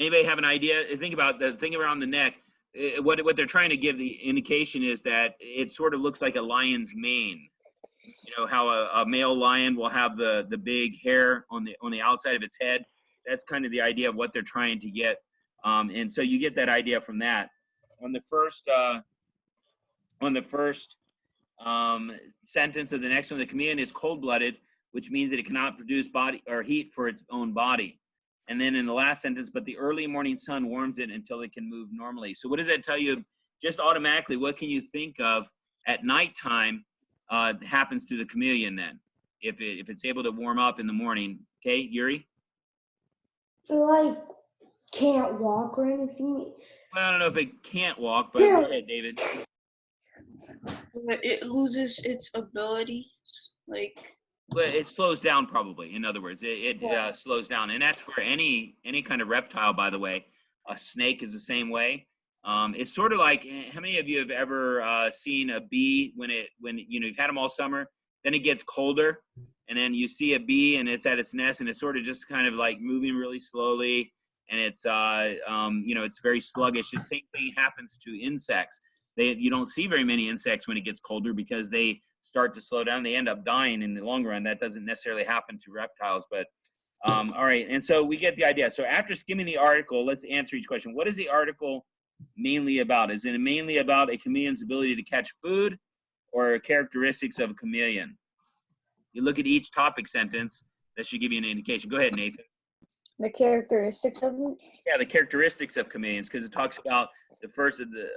Anybody have an idea? Think about the thing around the neck. What they're trying to give the indication is that it sort of looks like a lion's mane. You know how a male lion will have the big hair on the outside of its head. That's kind of the idea of what they're trying to get, and so you get that idea from that. On the first sentence of the next one, the chameleon is cold-blooded, which means that it cannot produce body or heat for its own body. And then in the last sentence, but the early morning sun warms it until it can move normally. So what does that tell you? Just automatically, what can you think of at nighttime happens to the chameleon then? If it's able to warm up in the morning. Okay, Yuri? like can't walk or anything. Well, I don't know if it can't walk, but go ahead, David. It loses its abilities. Like, Well, it slows down probably. In other words, it slows down, and that's for any kind of reptile. By the way, a snake is the same way. It's sort of like, how many of you have ever seen a bee when you know you've had them all summer, then it gets colder, and then you see a bee and it's at its nest and it's sort of just kind of like moving really slowly, and it's you know, it's very sluggish. The same thing happens to insects. You don't see very many insects when it gets colder because they start to slow down. They end up dying in the long run. That doesn't necessarily happen to reptiles, but all right. And so we get the idea. So after skimming the article, let's answer each question. What is the article mainly about? Is it mainly about a chameleon's ability to catch food or characteristics of a chameleon? You look at each topic sentence, that should give you an indication. Go ahead, Nathan. The characteristics of it? Yeah, the characteristics of chameleons, because it talks about the first of the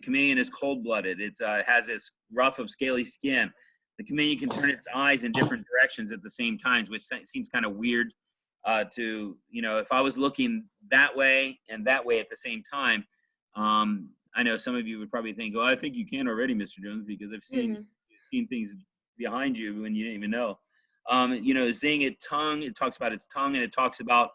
chameleon is cold-blooded. It has this rough of scaly skin. The chameleon can turn its eyes in different directions at the same time, which seems kind of weird to, you know, if I was looking that way and that way at the same time. I know some of you would probably think, oh, I think you can already, Mr. Jones, because I've seen things behind you when you didn't even know. You know, seeing it tongue, it talks about its tongue, and it talks about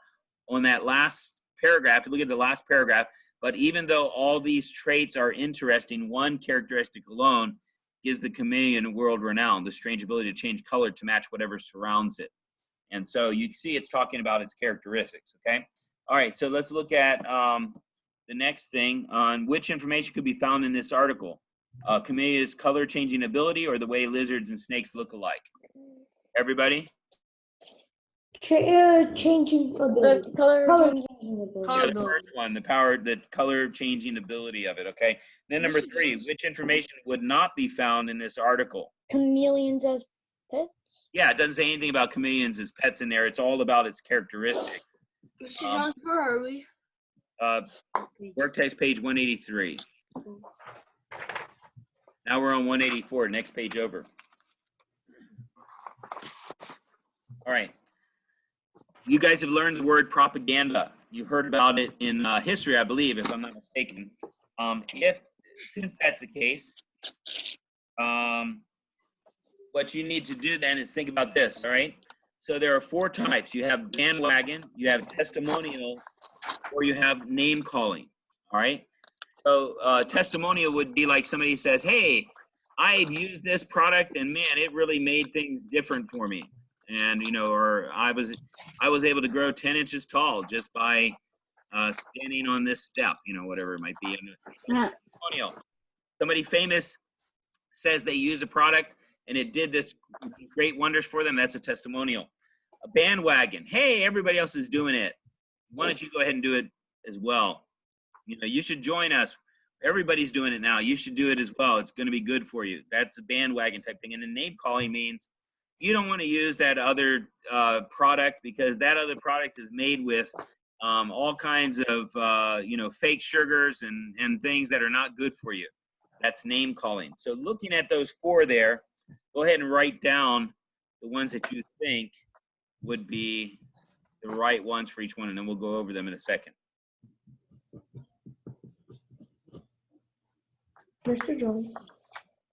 on that last paragraph, look at the last paragraph, but even though all these traits are interesting, one characteristic alone gives the chameleon world renown, the strange ability to change color to match whatever surrounds it. And so you see it's talking about its characteristics, okay? All right, so let's look at the next thing on which information could be found in this article. Chameleon's color changing ability or the way lizards and snakes look alike. Everybody? Changing ability. The color changing ability. Yeah, the first one, the color changing ability of it, okay? Then number 3, which information would not be found in this article? Chameleons as pets? Yeah, it doesn't say anything about chameleons as pets in there. It's all about its characteristics. Mr. Jones, where are we? Work text page 183. Now we're on 184, next page over. All right. You guys have learned the word propaganda. You heard about it in history, I believe, if I'm not mistaken. Since that's the case, what you need to do then is think about this, all right? So there are 4 types. You have bandwagon, you have testimonial, or you have name calling, all right? So testimonial would be like somebody says, hey, I've used this product and man, it really made things different for me. And, you know, or I was able to grow 10 inches tall just by standing on this step, you know, whatever it might be. Testimonial. Somebody famous says they use a product and it did this great wonders for them. That's a testimonial. A bandwagon. Hey, everybody else is doing it. Why don't you go ahead and do it as well? You know, you should join us. Everybody's doing it now. You should do it as well. It's going to be good for you. That's a bandwagon type thing. And then name calling means you don't want to use that other product because that other product is made with all kinds of, you know, fake sugars and things that are not good for you. That's name calling. So looking at those 4 there, go ahead and write down the ones that you think would be the right ones for each one, and then we'll go over them in a second. Mr. Jones,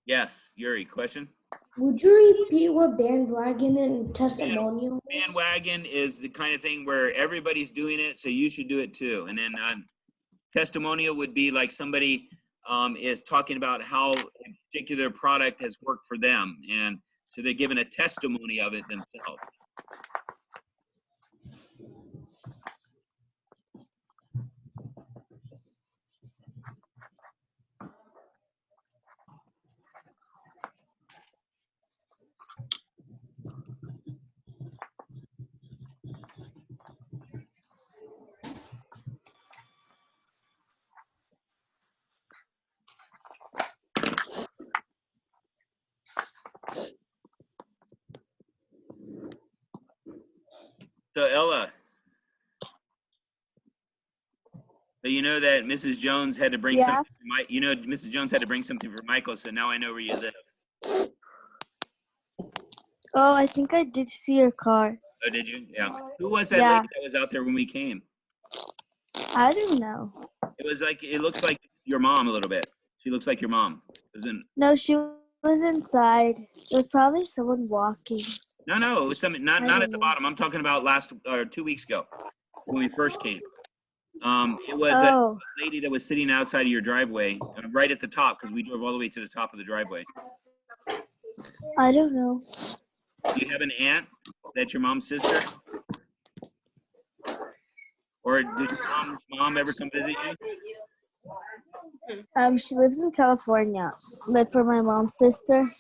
Yes, Yuri, question? would you repeat what bandwagon and testimonial is? Bandwagon is the kind of thing where everybody's doing it, so you should do it too. And then testimonial would be like somebody is talking about how a particular product has worked for them. And so they're giving a testimony of it themselves. So Ella, so you know that Mrs. Jones had to bring Yeah. something for Mrs. Jones had to bring something for Michael, so now I know where you live. Oh, I think I did see your car. Oh, did you? Yeah. Who was that Yeah. lady that was out there when we came? I don't know. It looks like your mom a little bit. She looks like your mom. Isn't? No, she was inside. It was probably someone walking. No, it was something not I at don't the know. bottom. I'm talking about 2 weeks ago when we first came. It was a Oh, lady that was sitting outside of your driveway, right at the top, because we drove all the way to the top of the driveway. I don't know. Do you have an aunt that's your mom's sister? Or did your mom's mom ever come visit you? She lives in California. Live for my mom's sister.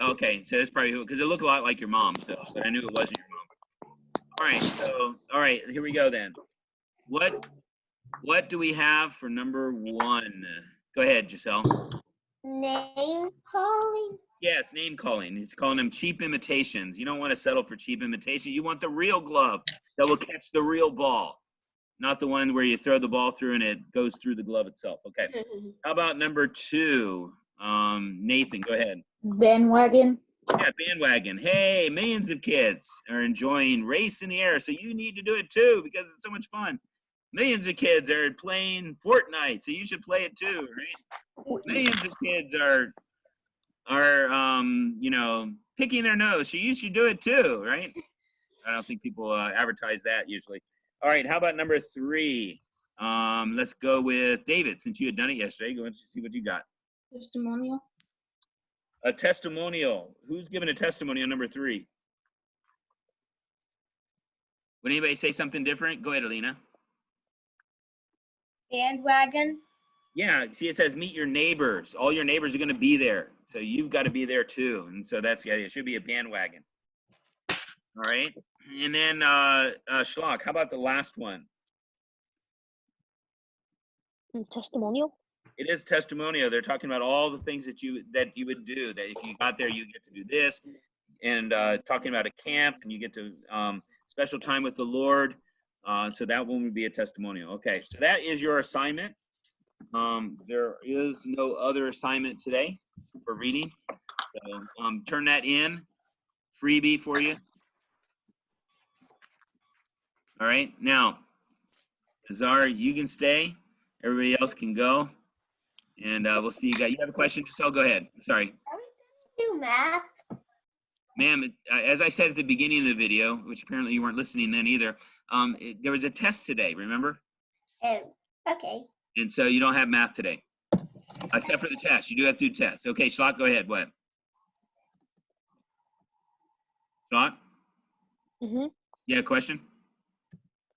Okay, so that's probably who, because it looked a lot like your mom, so, but I knew it wasn't your mom. All right, here we go then. What do we have for number 1? Go ahead, Giselle. Name calling. Yeah, it's name calling. He's calling them cheap imitations. You don't want to settle for cheap imitations. You want the real glove that will catch the real ball, not the one where you throw the ball through and it goes through the glove itself. Okay. How about number 2? Nathan, go ahead. Bandwagon. Yeah, bandwagon. Hey, millions of kids are enjoying Race in the Air, so you need to do it too because it's so much fun. Millions of kids are playing Fortnite, so you should play it too, right? Millions of kids are picking their nose, so you should do it too, right? I don't think people advertise that usually. All right, how about number 3? Let's go with David, since you had done it yesterday. Go and see what you got. Testimonial. A testimonial. Who's giving a testimony on number 3? Would anybody say something different? Go ahead, Alina. Bandwagon. Yeah, see, it says meet your neighbors. All your neighbors are going to be there. So you've got to be there too. And so that's the idea. It should be a bandwagon. All right. And then Schlock, how about the last one? Testimonial. It is testimonial. They're talking about all the things that you would do. That if you got there, you get to do this, and talking about a camp, and you get to special time with the Lord. So that one would be a testimonial. Okay, so that is your assignment. There is no other assignment today for reading. So turn that in. Freebie for you. All right. Now, Azar, you can stay. Everybody else can go. And we'll see you guys. You have a question, Giselle? Go ahead. Sorry. Are we gonna do math? Ma'am, as I said at the beginning of the video, which apparently you weren't listening then either, there was a test today, remember? Oh, okay. And so you don't have math today, except for the test. You do have to do tests. Okay, Schlock, go ahead. What? Schlock? Mm-hmm. You had a question?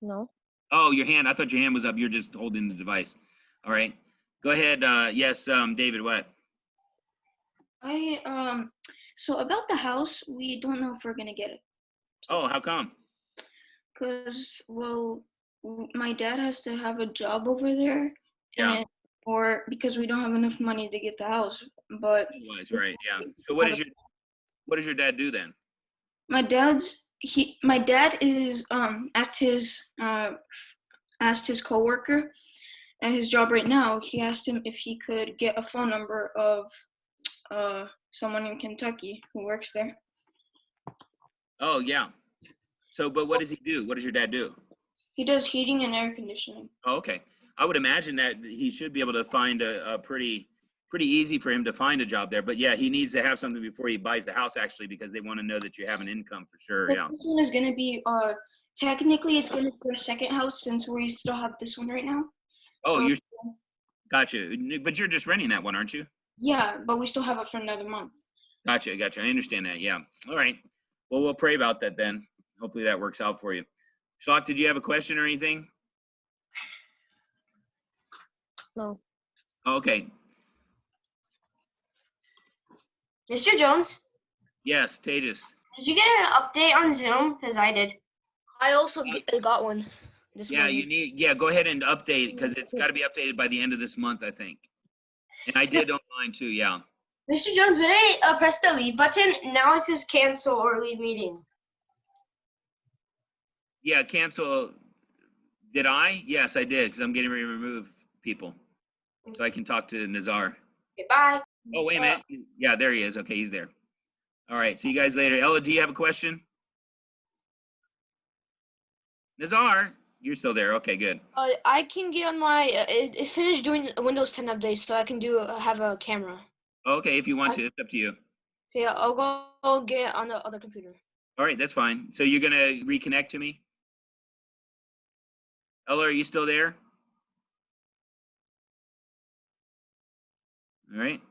No. Oh, your hand. I thought your hand was up. You're just holding the device. All right. Go ahead. Yes, David, what? So about the house, we don't know if we're gonna get it. Oh, how come? Cause my dad has to have a job over there. Yeah. Or because we don't have enough money to get the house. But Right. Yeah. So what does your dad do then? my dad is asked his coworker at his job right now. He asked him if he could get a phone number of someone in Kentucky who works there. Oh, yeah. So, but what does he do? What does your dad do? He does heating and air conditioning. Oh, okay. I would imagine that he should be able to find a pretty easy for him to find a job there. But yeah, he needs to have something before he buys the house, actually, because they want to know that you have an income for sure. Yeah. This one is going to be, technically it's going to be our second house since we still have this one right now. Oh, So Gotcha. But you're just renting that one, aren't you? Yeah, but we still have it for another month. Gotcha. I understand that. Yeah. All right. Well, we'll pray about that then. Hopefully that works out for you. Shalak, did you have a question or anything? No. Okay. Mr. Jones, Yes, Tejas. did you get an update on Zoom? Because I did. I also got one this Yeah, morning. go ahead and update because it's got to be updated by the end of this month, I think. And I did on mine too, yeah. Mr. Jones, when I press the leave button, now it says cancel or leave meeting. Yeah, cancel. Did I? Yes, I did because I'm getting ready to remove people so I can talk to Nazar. Okay, bye. Oh, wait a minute. Yeah, there he is. Okay, he's there. All right, see you guys later. Ella, do you have a question? Nazar, you're still there. Okay, good. I can get on my. It finished doing a Windows 10 update, so I can have a camera. Okay, if you want to, it's up to you. Okay, I'll go get on the other computer. All right, that's fine. So you're going to reconnect to me? Ella, are you still there? All right.